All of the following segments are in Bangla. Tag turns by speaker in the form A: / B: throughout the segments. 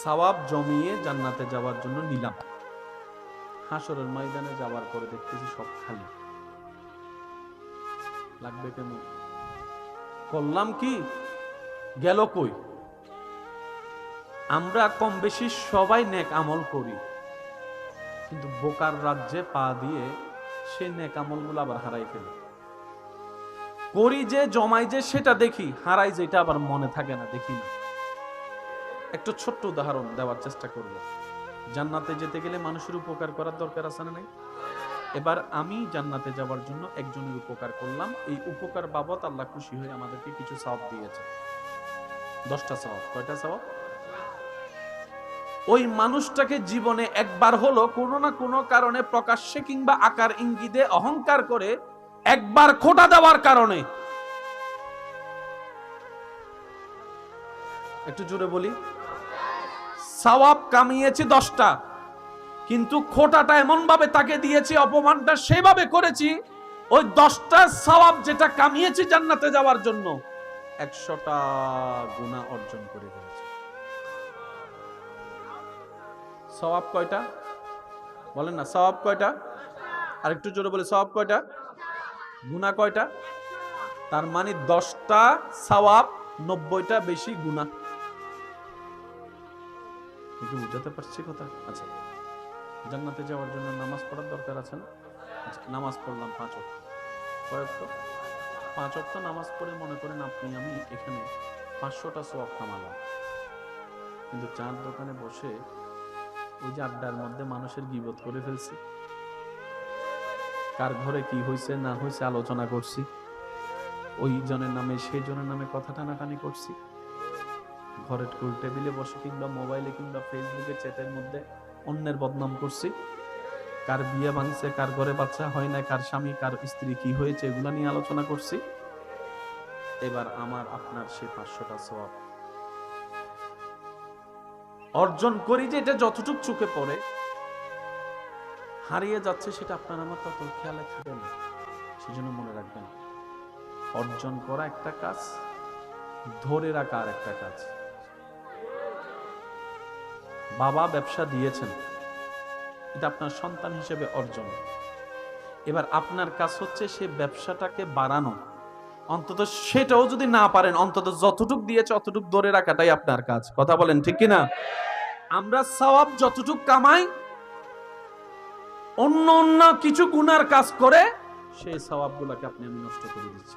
A: সওয়াব জমিয়ে জান্নাতে যাওয়ার জন্য নিলাম। হাসরের ময়দানে যাওয়ার পরে দেখতেছি সব খালি। লাগবে কেমন? করলাম কি, গেল কই? আমরা কম বেশি সবাই নেক আমল করি, কিন্তু বোকার রাজ্যে পা দিয়ে সে নেক আমলগুলো আবার হারাই ফেলে। করি যে, জমাই যে, সেটা দেখি, হারাই যেটা আবার মনে থাকে না, দেখি না। একটু ছোট্ট উদাহরণ দেওয়ার চেষ্টা করব। জান্নাতে যেতে গেলে মানুষের উপকার করার দরকার আছে না নাই? এবার আমি জান্নাতে যাওয়ার জন্য একজনের উপকার করলাম, এই উপকার বাবদ আল্লাহ খুশি হয়ে আমাদেরকে কিছু সওয়াব দিয়েছে। 10টা সওয়াব। কয়টা সওয়াব? ওই মানুষটাকে জীবনে একবার হলো কোনো না কোনো কারণে প্রকাশ্যে কিংবা আকার ইঙ্গিতে অহংকার করে একবার খোঁটা দেওয়ার কারণে, একটু জোরে বলি, সওয়াব কামিয়েছি 10টা, কিন্তু খোঁটাটা এমন ভাবে তাকে দিয়েছি, অপমানটা সেভাবে করেছি, ওই 10টা সওয়াব যেটা কামিয়েছি জান্নাতে যাওয়ার জন্য 100টা গুনাহ অর্জন করে ফেলেছি। সওয়াব কয়টা বলেন না? সওয়াব কয়টা? আর একটু জোরে বলে, সওয়াব কয়টা? গুনাহ কয়টা? তার মানে 10টা সওয়াব, 90টা বেশি গুনাহ। একটু বুঝাতে পারছি কথা? আচ্ছা, জান্নাতে যাওয়ার জন্য নামাজ পড়ার দরকার আছে না? আচ্ছা, নামাজ পড়লাম 5 ওয়াক্ত। কয় ওয়াক্ত? 5 ওয়াক্ত নামাজ পড়ে মনে করেন আপনি আমি এখানে 500টা সওয়াব কামালাম, কিন্তু চার দোকানে বসে ওই যে আড্ডার মধ্যে মানুষের গীবত করে ফেলছি, কার ঘরে কি হয়েছে না হয়েছে আলোচনা করছি, ওই জনের নামে সেই জনের নামে কথা টানাটানি করছি, ঘরের টুল টেবিলে বসে কিংবা মোবাইলে কিংবা ফেসবুকে চ্যাটের মধ্যে অন্যের বদনাম করছি, কার বিয়ে ভাঙছে, কার ঘরে বাচ্চা হয় না, কার স্বামী কার স্ত্রী কি হয়েছে, এগুলা নিয়ে আলোচনা করছি। এবার আমার আপনার সেই 500টা সওয়াব অর্জন করি যে এটা যতটুক চোখে পড়ে, হারিয়ে যাচ্ছে সেটা আপনার আমার তত খেয়ালে থাকে না। সেজন্য মনে রাখবেন, অর্জন করা একটা কাজ, ধরে রাখা আর একটা কাজ। বাবা ব্যবসা দিয়েছেন, এটা আপনার সন্তান হিসেবে অর্জন। এবার আপনার কাজ হচ্ছে সে ব্যবসাটাকে বাড়ানো, অন্তত সেটাও যদি না পারেন, অন্তত যতটুক দিয়েছে অতটুক ধরে রাখাটাই আপনার কাজ। কথা বলেন ঠিক কিনা? আমরা সওয়াব যতটুক কামাই, অন্য অন্য কিছু গুনার কাজ করে সেই সওয়াবগুলোকে আপনি আমি নষ্ট করে দিচ্ছি।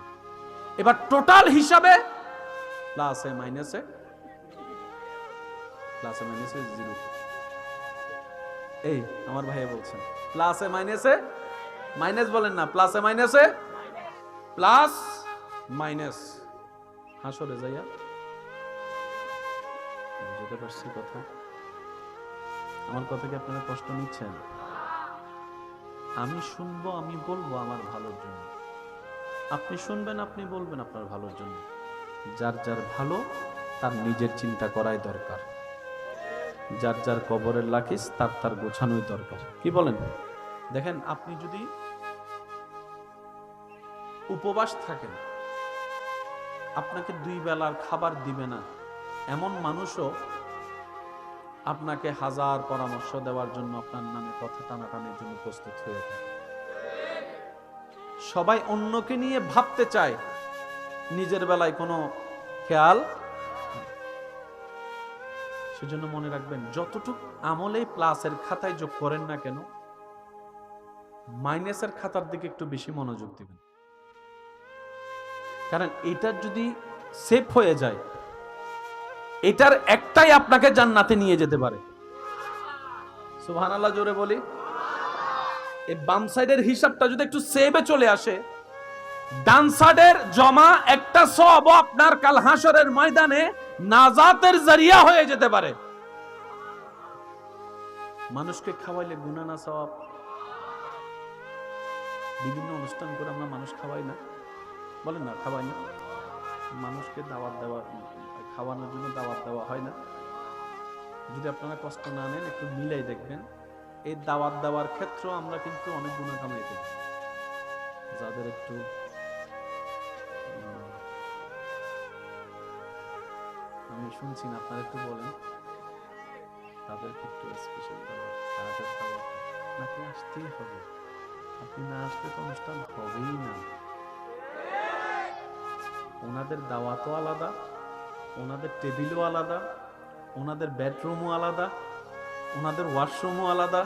A: এবার টোটাল হিসাবে প্লাসে মাইনাসে, প্লাসে মাইনাসে জিরো। এই আমার ভাই বলছেন প্লাসে মাইনাসে, মাইনাস বলেন না, প্লাসে মাইনাসে, প্লাস মাইনাস। হাসরে যাইয়া বুঝতে পারছি কথা? আমার কথা কি আপনারা কষ্ট নিচ্ছেন? আমি শুনবো, আমি বলবো আমার ভালোর জন্য, আপনি শুনবেন, আপনি বলবেন আপনার ভালোর জন্য। যার যার ভালো তার নিজের চিন্তা করাই দরকার, যার যার কবরের লাখিস তার তার গোছানোই দরকার। কি বলেন? দেখেন, আপনি যদি উপবাস থাকেন, আপনাকে 2 বেলার খাবার দিবে না এমন মানুষও আপনাকে 1000 পরামর্শ দেওয়ার জন্য, আপনার নামে কথা টানাটানির জন্য প্রস্তুত হয়ে থাকে। সবাই অন্যকে নিয়ে ভাবতে চায়, নিজের বেলায় কোনো খেয়াল। সেজন্য মনে রাখবেন, যতটুক আমলে প্লাসের খাতায় যোগ করেন না কেন, মাইনাসের খাতার দিকে একটু বেশি মনোযোগ দিবেন। কারণ এটা যদি সেভ হয়ে যায়, এটার একটাই আপনাকে জান্নাতে নিয়ে যেতে পারে। সুবহানাল্লাহ জোরে বলি। এই বাম সাইডের হিসাবটা যদি একটু সেভে চলে আসে, ডান সাইডের জমা একটা সওয়াব আপনার কাল হাসরের ময়দানে নাজাতের জরিয়া হয়ে যেতে পারে। মানুষকে খাওয়াইলে গুনাহ না সওয়াব? বিভিন্ন অনুষ্ঠান করে আমরা মানুষ খাওয়াই না, বলেন না? খাওয়াই না? মানুষকে দাওয়াত দেওয়া, খাওয়ানোর জন্য দাওয়াত দেওয়া হয় না? যদি আপনারা কষ্ট না নেন, একটু মিলাই দেখবেন, এই দাওয়াত দেওয়ার ক্ষেত্রে আমরা কিন্তু অনেক গুনাহ কামাই করি। যাদের একটু আমি শুনছি না, আপনারা একটু বলেন, আসতেই হবে, আপনি না আসলে তো অনুষ্ঠান হবেই না। ওনাদের দাওয়াতও আলাদা, ওনাদের টেবিলও আলাদা, ওনাদের বেডরুমও আলাদা, ওনাদের ওয়াশরুমও আলাদা,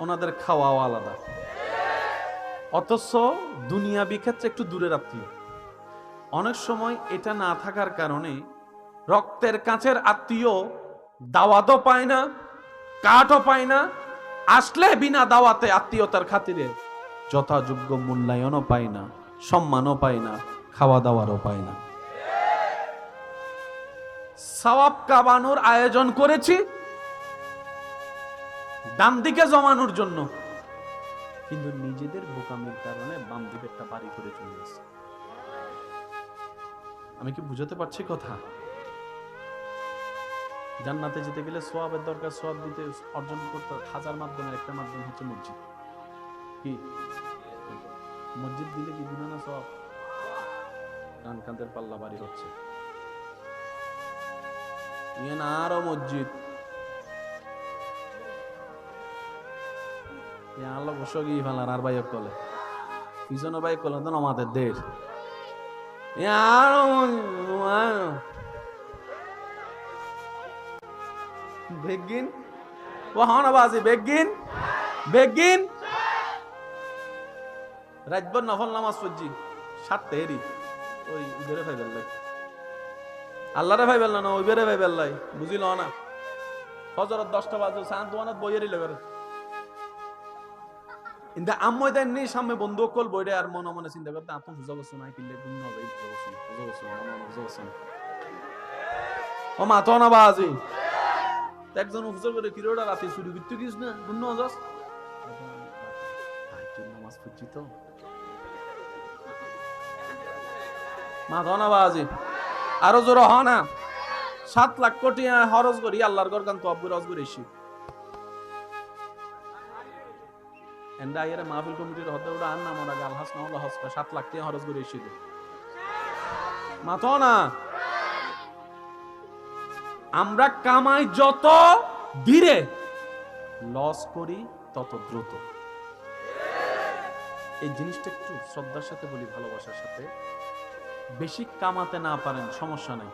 A: ওনাদের খাওয়াও আলাদা। অথচ দুনিয়াবি ক্ষেত্রে একটু দূরের আত্মীয়। অনেক সময় এটা না থাকার কারণে রক্তের কাছের আত্মীয় দাওয়াতও পায় না, কাঠও পায় না, আসলে বিনা দাওয়াতে আত্মীয়তার খাতিরে যথাযোগ্য মূল্যায়নও পায় না, সম্মানও পায় না, খাওয়া দাওয়ারও পায় না। সওয়াব কামানোর আয়োজন করেছি ডান দিকে জমানোর জন্য, কিন্তু নিজেদের বোকামির কারণে বাম দিকেরটা বাড়ি করে চলে গেছে। আমি কি বুঝাতে পারছি কথা? জান্নাতে যেতে গেলে সোয়াবের দরকার, সোয়াব দিতে অর্জন করতে হাজার মাধ্যমের একটা মাধ্যম হচ্ছে মসজিদ। কি মসজিদ দিলে কি গুনাহ না সোয়াব? ডান কাঁধের পাল্লা বাড়ি হচ্ছে, ইয়ে না আরো মসজিদ আল্লাহ বসে গিয়ে ফেলার আর ভাই কলে পিছনে ভাই কলে তো আমাদের দেশ বেগিন ও হানাবাজি বেগিন বেগিন রাতভর নফল নামাজ পড়ছি 7 এরি ওই বেড়ে ভাই বেল্লাই আল্লাহরে ভাই বেল্লা না ওই বেড়ে ভাই বেল্লাই বুঝিল না। ফজরের 10টা বাজে শান্ত ওয়ানাত বইয়েরই লেগে কিন্তু আম্মই দেন নি সামনে বন্ধু কল বইরে আর মনে মনে চিন্তা করতে আপনি বুঝা বসছো না কিনলে গুণ হবে বুঝা বসছো ও মা তো না বাজি একজন হুজুর করে কিরোটা রাতে শুরু করতে গিস না গুণ যাস নামাজ পড়ছি তো মা তো না বাজি আরো জোর হ না 7 লাখ কোটি খরচ করি আল্লাহর ঘর গান তো আব্বুর হজ করে এসি এন্ডা আইরে মাহফিল কমিটির হতে ওটা আন না আমরা গাল হাস না হলো হজ 7 লাখ টাকা খরচ করে এসি দে মাতো না। আমরা কামাই যত ধীরে লস করি তত দ্রুত। এই জিনিসটা একটু শ্রদ্ধার সাথে বলি, ভালোবাসার সাথে। বেশি কামাতে না পারেন সমস্যা নাই,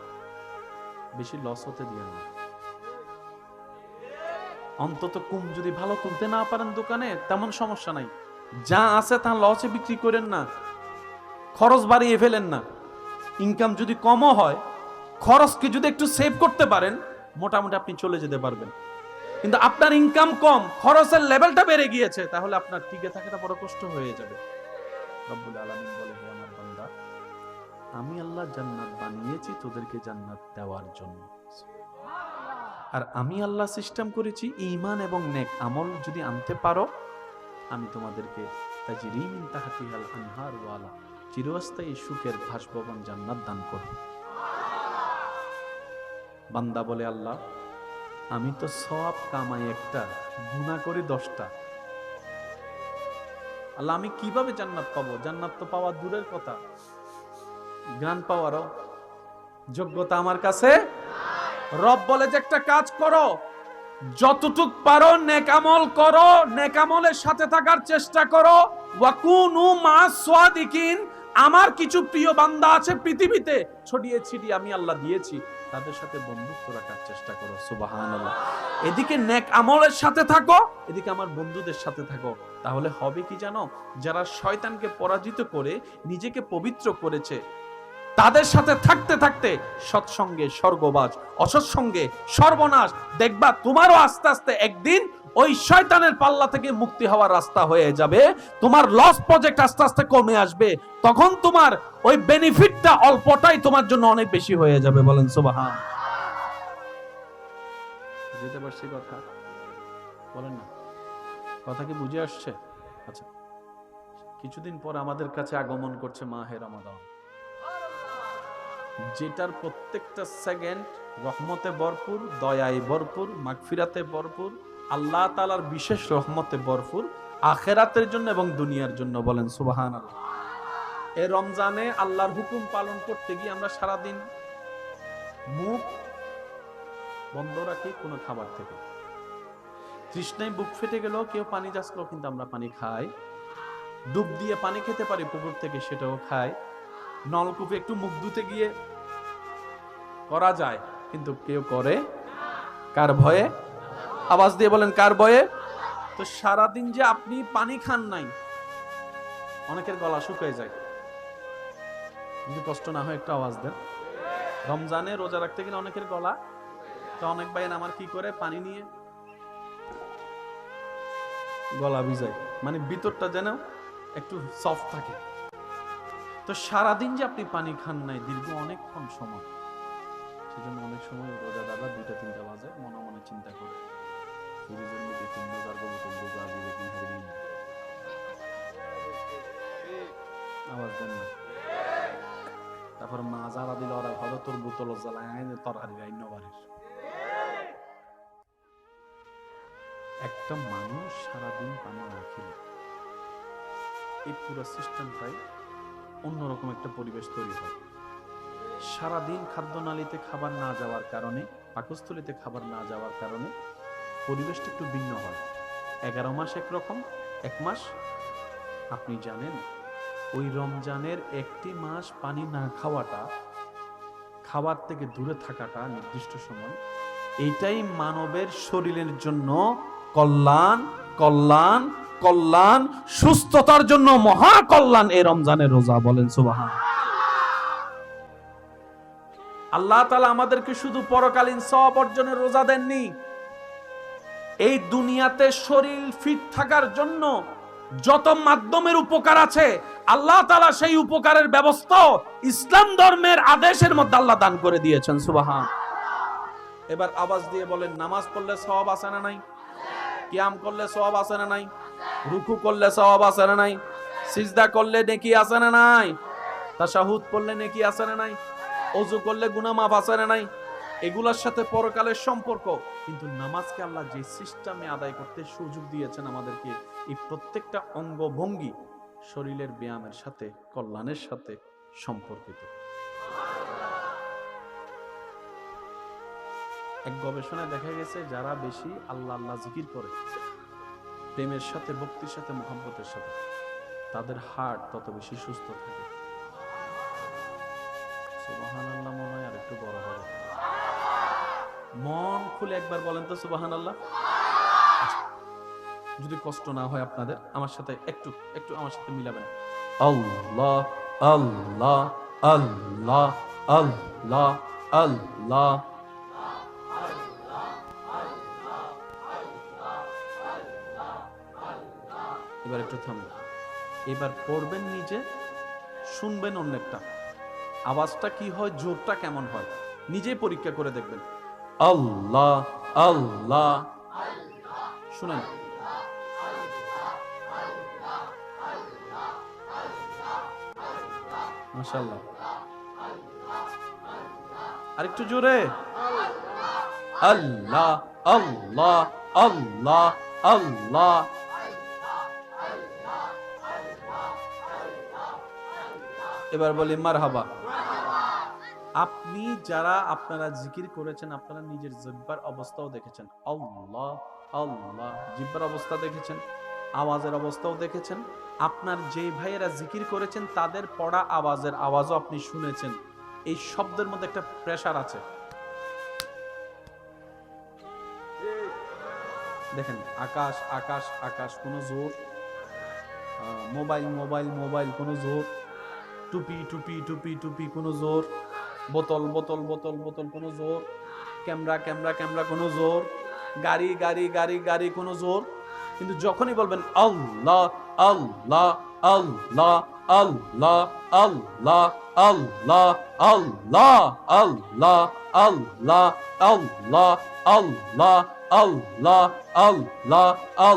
A: বেশি লস হতে দিয়েন না। অন্তত কম যদি ভালো তুলতে না পারেন দোকানে তেমন সমস্যা নাই, যা আছে তা লসে বিক্রি করেন না, খরচ বাড়িয়ে ফেলেন না। ইনকাম যদি কমও হয় খরচকে যদি একটু সেভ করতে পারেন মোটামুটি আপনি চলে যেতে পারবেন। কিন্তু আপনার ইনকাম কম, খরচের লেভেলটা বেড়ে গিয়েছে, তাহলে আপনার টিকে থাকাটা বড় কষ্ট হয়ে যাবে। রব্বুল আলামিন বলে, হে আমার বান্দা, আমি আল্লাহ জান্নাত বানিয়েছি তোদেরকে জান্নাত দেওয়ার জন্য। আর আমি আল্লাহ সিস্টেম করেছি ঈমান এবং নেক আমল যদি আনতে পারো আমি তোমাদেরকে তাজরি মিন তাহতিহাল আনহার ওয়ালা চিরস্থায়ী সুখের বাসভবন জান্নাত দান করব। বান্দা বলে, আল্লাহ আমি তো সওয়াব কামাই একটা, গুনাহ করি 10টা, আল্লাহ আমি কিভাবে জান্নাত পাবো? জান্নাত তো পাওয়া দূরের কথা, জ্ঞান পাওয়ারও যোগ্যতা আমার কাছে। রব বলে যে একটা কাজ করো, যতটুক পারো নেক আমল করো, নেক আমলের সাথে থাকার চেষ্টা করো। ওয়াকুনু মা'আস সাদিকিন, আমার কিছু প্রিয় বান্দা আছে পৃথিবীতে ছড়িয়ে ছিটিয়ে আমি আল্লাহ দিয়েছি, তাদের সাথে বন্ধুত্ব রাখার চেষ্টা করো। সুবহানাল্লাহ। এদিকে নেক আমলের সাথে থাকো, এদিকে আমার বন্ধুদের সাথে থাকো। তাহলে হবে কি জানো? যারা শয়তানকে পরাজিত করে নিজেকে পবিত্র করেছে তাদের সাথে থাকতে থাকতে সৎসঙ্গে স্বর্গবাস, অসৎসঙ্গে সর্বনাশ। দেখবা তোমারও আস্তে আস্তে একদিন ওই শয়তানের পাল্লা থেকে মুক্তি হওয়ার রাস্তা হয়ে যাবে, তোমার লস প্রজেক্ট আস্তে আস্তে কমে আসবে, তখন তোমার ওই বেনিফিটটা অল্পটাই তোমার জন্য অনেক বেশি হয়ে যাবে। বলেন সুবহান। বুঝতে পারছি কথা? বলেন না, কথা কি বুঝে আসছে? আচ্ছা, কিছুদিন পর আমাদের কাছে আগমন করছে মাহে রমাদান, যেটার প্রত্যেকটা সেকেন্ড রহমতে ভরপুর, দয়ায় ভরপুর, মাগফিরাতে ভরপুর, আল্লাহ তাআলার বিশেষ রহমতে ভরপুর, আখিরাতের জন্য এবং দুনিয়ার জন্য। বলেন সুবহানাল্লাহ। এই রমজানে আল্লাহর হুকুম পালন করতে গিয়ে আমরা সারাদিন মুখ বন্ধ রাখি কোনো খাবার থেকে। তৃষ্ণায় বুক ফেটে গেল, কেউ পানি যাচ্ছিল, কিন্তু আমরা পানি খাই। ডুব দিয়ে পানি খেতে পারি পুকুর থেকে, সেটাও খাই। নলকূপে একটু মুখ ধুতে গিয়ে করা যায়, কিন্তু কেউ করে কার ভয়ে? আওয়াজ দিয়ে বলেন, কার ভয়ে? তো সারাদিন যে আপনি পানি খান নাই, অনেকের গলা শুকিয়ে যায়। যদি কষ্ট না হয় একটু আওয়াজ দেন। রমজানে রোজা রাখতে গেলে অনেকের গলা, তো অনেক ভাই আমার কি করে, পানি নিয়ে গলা ভিজায়, মানে ভিতরটা যেন একটু সফট থাকে। তো সারাদিন যে আপনি পানি খান নাই দীর্ঘ অনেকক্ষণ সময়, সেজন্য অনেক সময় রোজাদাররা 2টা-3টা বাজে মনে মনে চিন্তা করে, ফ্রিজের মধ্যে 3 বোতল রোজা দিবে কিনা দিন। আওয়াজ দেন না। তারপর মা যারা দিল ওরা হয়তো তোর বোতল জ্বালায় তরকারি রাইন্য বাড়ির। একটা মানুষ সারাদিন পানি না খেলে এই পুরো সিস্টেমটাই অন্যরকম একটা পরিবেশ তৈরি হয়। সারাদিন খাদ্যনালীতে খাবার না যাওয়ার কারণে, পাকস্থলীতে খাবার না যাওয়ার কারণে পরিবেশটা একটু ভিন্ন হয়। 11 মাস একরকম, 1 মাস আপনি জানেন ওই রমজানের 1টি মাস পানি না খাওয়াটা, খাবার থেকে দূরে থাকাটা নির্দিষ্ট সময়, এইটাই মানবের শরীরের জন্য কল্যাণ, কল্যাণ, কল্যাণ, সুস্থতার জন্য মহা কল্যাণ এই রমজানের রোজা। বলেন সুবহানাল্লাহ। আল্লাহ তাআলা আমাদেরকে শুধু পরকালীন সওয়াব অর্জনের রোজা দেননি, এই দুনিয়াতে শরীর ফিট থাকার জন্য যত মাধ্যমের উপকার আছে আল্লাহ তাআলা সেই উপকারের ব্যবস্থা ইসলাম ধর্মের আদেশের মধ্যে আল্লাহ দান করে দিয়েছেন। সুবহান। এবার আওয়াজ দিয়ে বলেন, নামাজ পড়লে সওয়াব আছে না নাই? কিয়াম করলে সওয়াব আছে না নাই? রুকু করলে সওয়াব আছে না নাই? সিজদা করলে নেকি আছে না নাই? তাশাহুদ পড়লে নেকি আছে না নাই? ওযু করলে গুনাহ মাফ আছে না নাই? এগুলোর সাথে পরকালের সম্পর্ক। কিন্তু নামাজকে আল্লাহ যে সিস্টেমে আদায় করতে সুযোগ দিয়েছেন আমাদেরকে, এই প্রত্যেকটা অঙ্গ ভঙ্গি শরীরের ব্যায়ামের সাথে, কল্যাণের সাথে সম্পর্কিত। এক গবেষণায় দেখা গেছে যারা বেশি আল্লাহ আল্লাহ জিকির করে, প্রেমের সাথে, ভক্তির সাথে, মুহাব্বতের সাথে, তাদের হার্ট তত বেশি সুস্থ থাকে। সুবহানাল্লাহ মনে হয় আর একটু বড় হবে। মন খুলে একবার বলেন তো সুবহানাল্লাহ। যদি কষ্ট না হয় আপনাদের, আমার সাথে একটু একটু আমার সাথে মিলাবেন। আল্লাহ আল্লাহ আল্লাহ আল্লাহ আল্লাহ। এবার একটু থামুন। এবার পড়বেন নিজে, শুনবেন অন্যেরটা, আওয়াজটা কি হয়, জোরটা কেমন হয়, নিজেই পরীক্ষা করে দেখবেন। আল্লাহ আল্লাহ, শুনেন। মাশাআল্লাহ, আরেকটু জোরে। আল্লাহ আল্লাহ আল্লাহ আল্লাহ। এবার বলি মারহাবা। আপনি যারা আপনারা জিকির করেছেন, আপনারা নিজের জিহ্বার অবস্থাও দেখেছেন। আল্লাহ আল্লাহ, জিহ্বার অবস্থা দেখেছেন, আওয়াজের অবস্থাও দেখেছেন। আপনার যেই ভাইয়েরা জিকির করেছেন তাদের পড়া আওয়াজের আওয়াজও আপনি শুনেছেন। এই শব্দের মধ্যে একটা প্রেসার আছে। দেখেন, আকাশ আকাশ আকাশ, কোনো জোর। মোবাইল মোবাইল মোবাইল, কোনো জোর। টুপি টুপি টুপি টুপি, কোনো জোর। বোতল বোতল বোতল বোতল, কোনো জোর। ক্যামেরা ক্যামেরা ক্যামেরা, কোনো জোর। গাড়ি গাড়ি গাড়ি গাড়ি, কোনো জোর। কিন্তু যখনই বলবেন আল্লাহ আল্লাহ আল্লাহ আল্লাহ আল্লাহ আল্লাহ আল্লাহ আল্লাহ আল্লাহ আল্লাহ আল্লাহ আল্লাহ আল্লাহ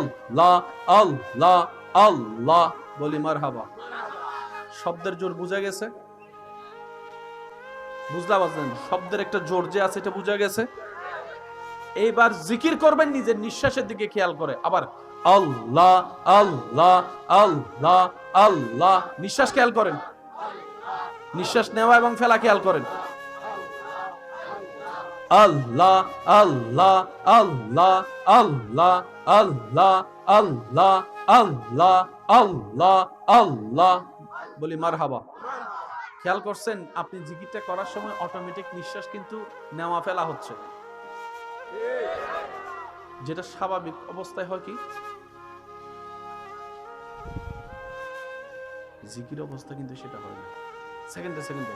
A: আল্লাহ আল্লাহ আল্লাহ, বলি মারহাবা। শব্দের জোর বুঝা গেছে? বুঝলা বাজলেন? শব্দের একটা জোর যে আছে, এটা বুঝা গেছে। এইবার জিকির করবেন নিজের নিঃশ্বাসের দিকে খেয়াল করে। আবার আল্লাহ আল্লাহ আল্লাহ আল্লাহ, নিঃশ্বাস খেয়াল করেন, নিঃশ্বাস নেওয়া এবং ফেলা খেয়াল করেন। আল্লাহ আল্লাহ আল্লাহ আল্লাহ আল্লাহ আল্লাহ আল্লাহ আল্লাহ আল্লাহ বলি মারহাবা। খেয়াল করছেন আপনি জিকিরটা করার সময় অটোমেটিক নিঃশ্বাস কিন্তু নেওয়া ফেলা হচ্ছে, যেটা স্বাভাবিক অবস্থায় হয় কি জিকির অবস্থা কিন্তু সেটা হয় না। সেকেন্ডে সেকেন্ডে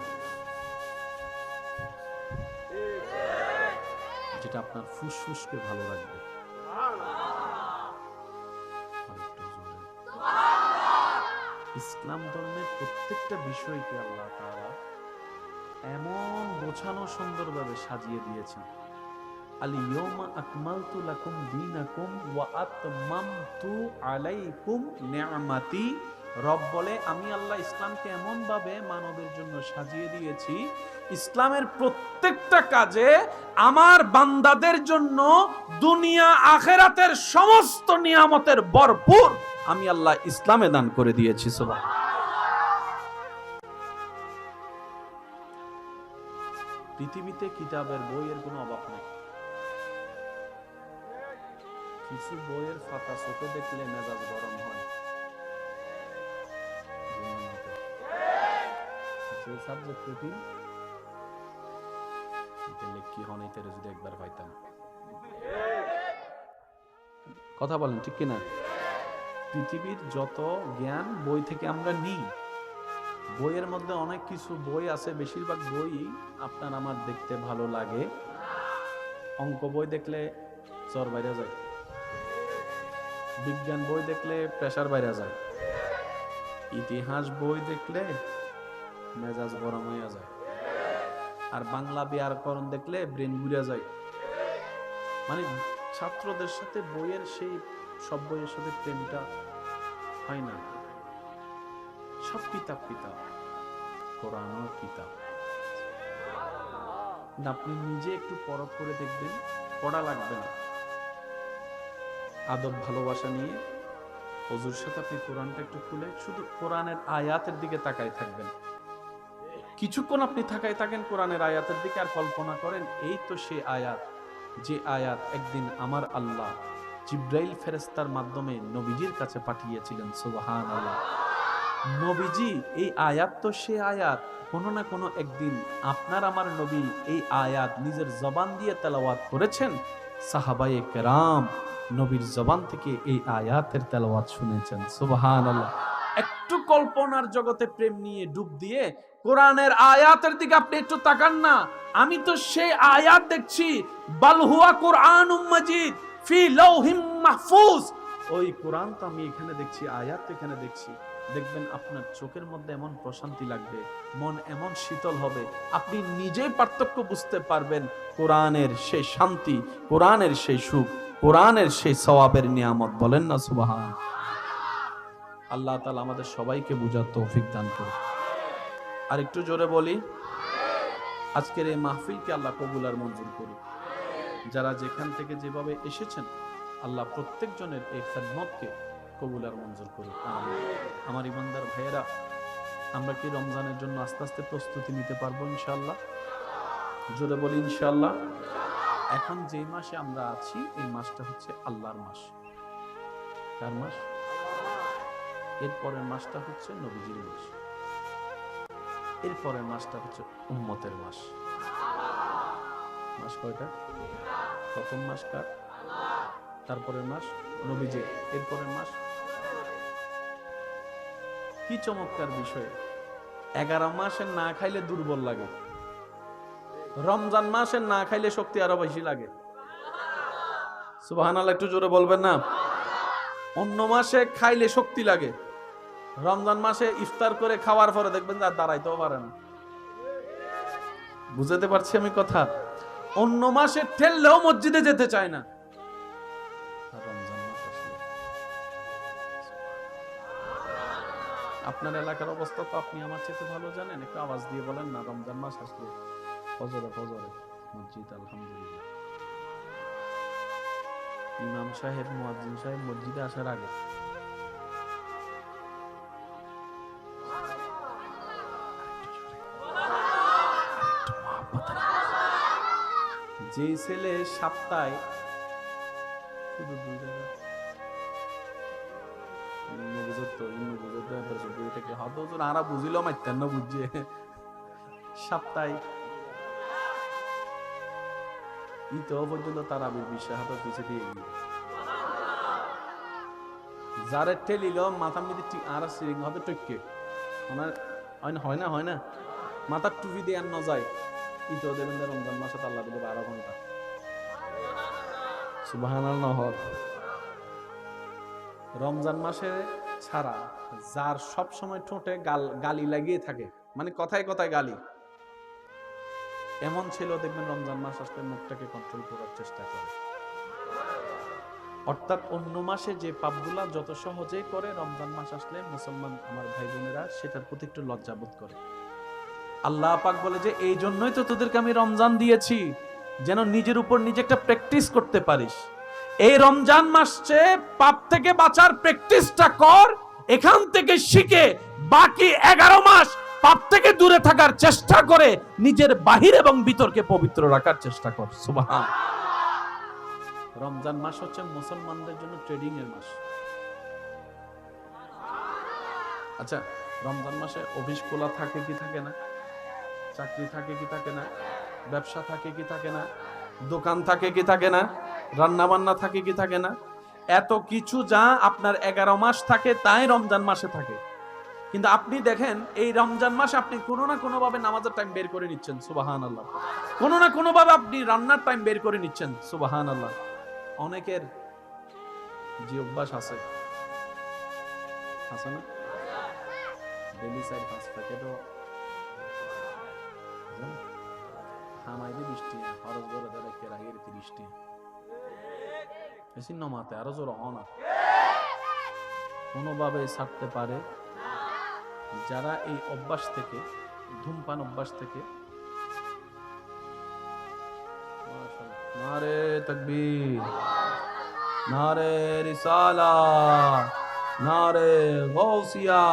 A: যেটা আপনার ফুসফুসকে ভালো রাখবে। ইসলাম ধর্মের প্রত্যেকটা বিষয়কে আল্লাহ তাআলা এমন গোছানো সুন্দরভাবে সাজিয়ে দিয়েছেন। আল ইয়াউমা আকমালতু লাকুম দীনাকুম ওয়া আতমামতু আলাইকুম নি'মাতি। রব বলে আমি আল্লাহ ইসলামকে এমন ভাবে মানবের জন্য সাজিয়ে দিয়েছি, ইসলামের প্রত্যেকটা কাজে আমার বান্দাদের জন্য দুনিয়া আখিরাতের সমস্ত নিয়ামতের ভরপুর আমি আল্লাহ ইসলামে দান করে দিয়েছি। সুবহানাল্লাহ। পৃথিবীতে কিতাবের বইয়ের কোনো অভাব নেই। কিছু বইয়ের ফাতা চোখে দেখলে মেজাজ গরম হয়। যে সাবজেক্ট কঠিন তাহলে কি হয় এটার যদি একবার পাইতাম। কথা বলেন ঠিক কিনা? পৃথিবীর যত জ্ঞান বই থেকে আমরা নিই, বইয়ের মধ্যে অনেক কিছু বই আছে, বেশিরভাগ বই আপনার আমার দেখতে ভালো লাগে। অঙ্ক বই দেখলে জ্বর বাইরে যায়, বিজ্ঞান বই দেখলে প্রেসার বাইরে যায়, ইতিহাস বই দেখলে মেজাজ গরম হয়ে যায়, আর বাংলা ব্যাকরণ দেখলে ব্রেন ঘুরে যায়। মানে ছাত্রদের সাথে বইয়ের সেই সব বইয়ের সাথে প্রেমটা হয় না। সব কিতাব কিতাব, কোরআনও কিতাব। আপনি নিজে একটু পরখ করে দেখবেন, পড়া লাগবে না। আদব ভালোবাসা নিয়ে ওযুর সাথে আপনি কোরআনটা একটু খুলে শুধু কোরআনের আয়াতের দিকে তাকায় থাকবেন। কিছুক্ষণ আপনি তাকায় থাকেন কোরআনের আয়াতের দিকে, আর কল্পনা করেন এই তো সে আয়াত, যে আয়াত একদিন আমার আল্লাহ জিব্রাইল ফেরেশতার মাধ্যমে নবীজির কাছে পাঠিয়েছিলেন। সুবহানাল্লাহ। নবীজি এই আয়াত তো সে আয়াত, কোনো না কোনো একদিন আপনার আমার নবী এই আয়াত নিজের জবান দিয়ে তেলাওয়াত করেছেন। সাহাবায়ে কেরাম নবীর জবান থেকে এই আয়াতের তেলাওয়াত শুনেছেন। সুবহানাল্লাহ। একটু কল্পনার জগতে প্রেম নিয়ে ডুব দিয়ে কোরআনের আয়াতের দিকে আপনি একটু তাকান না। আমি তো সেই আয়াত দেখছি, বাল হুয়া কুরআনুম মাজিদ ফি লাউহিম মাহফুজ। ওই কোরআন তো আমি এখানে দেখছি, আয়াত তো এখানে দেখছি। দেখবেন আপনার চোখের মধ্যে এমন প্রশান্তি লাগবে, মন এমন শীতল হবে, আপনি নিজেই পার্থক্য বুঝতে পারবেন। কোরআনের সেই শান্তি, কোরআনের সেই সুখ, কোরআনের সেই সওয়াবের নিয়ামত। বলেন না সুবহান। আল্লাহ তাআলা আমাদের সবাইকে বুঝার তৌফিক দান করুন। আর একটু জোরে বলি, আজকের এই মাহফিলকে আল্লাহ কবুল আর মঞ্জুর করুন। যারা যেখান থেকে যেভাবে এসেছেন আল্লাহ প্রত্যেকজনের এই খেদমতকে কবুল আর মঞ্জুর করুন। আমার ইমানদার ভাইয়েরা, আমরা কি রমজানের জন্য আস্তে আস্তে প্রস্তুতি নিতে পারবো ইনশাআল্লাহ? জোরে বলি ইনশাআল্লাহ। এখন যে মাসে আমরা আছি এই মাসটা হচ্ছে আল্লাহর মাস। কার মাস? এরপরের মাসটা হচ্ছে নবীজির মাস, এরপরের মাসটা হচ্ছে উম্মতের মাস। মাস কয়টা? প্রথম মাস কার? তারপরের মাস নবীজি, এরপরের মাস। কি চমৎকার বিষয়! 11 মাসে না খাইলে দুর্বল লাগে, রমজান মাসে না খাইলে শক্তি আরো বেশি লাগে। সুবহানাল্লাহ। একটু জোরে বলবেন না? অন্য মাসে খাইলে শক্তি লাগে, রমজান মাসে ইফতার করে খাওয়ার পরে দেখবেন আর দাঁড়াইতেও পারে না। বুঝাতে পারছি আমি কথা? অন্য মাসে ঠেললেও মসজিদে যেতে চায় না, রমজান মাস আসলে। আপনার এলাকার অবস্থা তো আপনি আমার চেয়ে ভালো জানেন, একটু আওয়াজ দিয়ে বলেন না, রমজান মাস আসলে ফজরে ফজরে মসজিদ আলহামদুলিল্লাহ। ইমাম সাহেব, মুয়াজ্জিন সাহেব মসজিদে আসার আগে যে ছেলে সপ্তাহে শুধু 2 টাকা সপ্তাহে ইতো পর্যন্ত তারা বিশ্বাস হাতের পিছিয়ে দিয়ে গেল যারে ঠেলিল মাথা মিদি আর সিরিং হতে টইকে হয় না মাথার টুপি দিয়ে আর ন যায় ইতো দেবেন রমজান মাসে আল্লাহ দিলে 12 ঘন্টা সুবহানাল্লাহ। রমজান মাসে ছাড়া যার সব সময় ঠোঁটে গালি লাগিয়ে থাকে, মানে কথায় কথায় গালি, এমন ছিল দেখবেন রমজান মাস আসলে মুখটাকে কন্ট্রোল করার চেষ্টা করে। অর্থাৎ অন্য মাসে যে পাপগুলা যত সহজেই করে, রমজান মাস আসলে মুসলমান আমার ভাই বোনেরা সেটার প্রতি একটু লজ্জাবোধ করে। আল্লাহ পাক বলে যে এই জন্যই তো তোদেরকে আমি রমজান দিয়েছি, যেন নিজের উপর নিজে একটা প্র্যাকটিস করতে পারিস। এই রমজান মাসে পাপ থেকে বাঁচার প্র্যাকটিসটা কর, এখান থেকে শিখে বাকি 11 মাস পাপ থেকে দূরে থাকার চেষ্টা করে নিজের বাহির এবং ভিতরকে পবিত্র রাখার চেষ্টা কর। সুবহান। রমজান মাস হচ্ছে মুসলমানদের জন্য ট্রেডিং এর মাস। আচ্ছা, রমজান মাসে অফিস খোলা থাকে কি থাকে না, চাকরি থাকে কি থাকে না, ব্যবসা থাকে কি থাকে না, দোকান থাকে কি থাকে না, রান্না বান্না থাকে কি থাকে না, এত কিছু যা আপনার 11 মাস থাকে তাই রমজান মাসে থাকে। কিন্তু আপনি দেখেন এই রমজান মাসে আপনি কোনো না কোনো ভাবে নামাজের টাইম বের করে নিচ্ছেন, সুবহানাল্লাহ। কোনো না কোনো ভাবে আপনি রান্নার টাইম বের করে নিচ্ছেন, সুবহানাল্লাহ। অনেকের যে অভ্যাস আছে না, ডেলি 4-5 প্যাকেটও হামাইদি 20 টাকা খরচ করে দেয়, কেরাগের 30 টাকা বেশি নমাতে আরো জোর হনা কোনোভাবে ছাড়তে পারে। যারা এই অভ্যাস থেকে, ধূমপান অভ্যাস থেকে, নারে তাকবীর, নারে রিসালাত, নারে গাউসিয়া,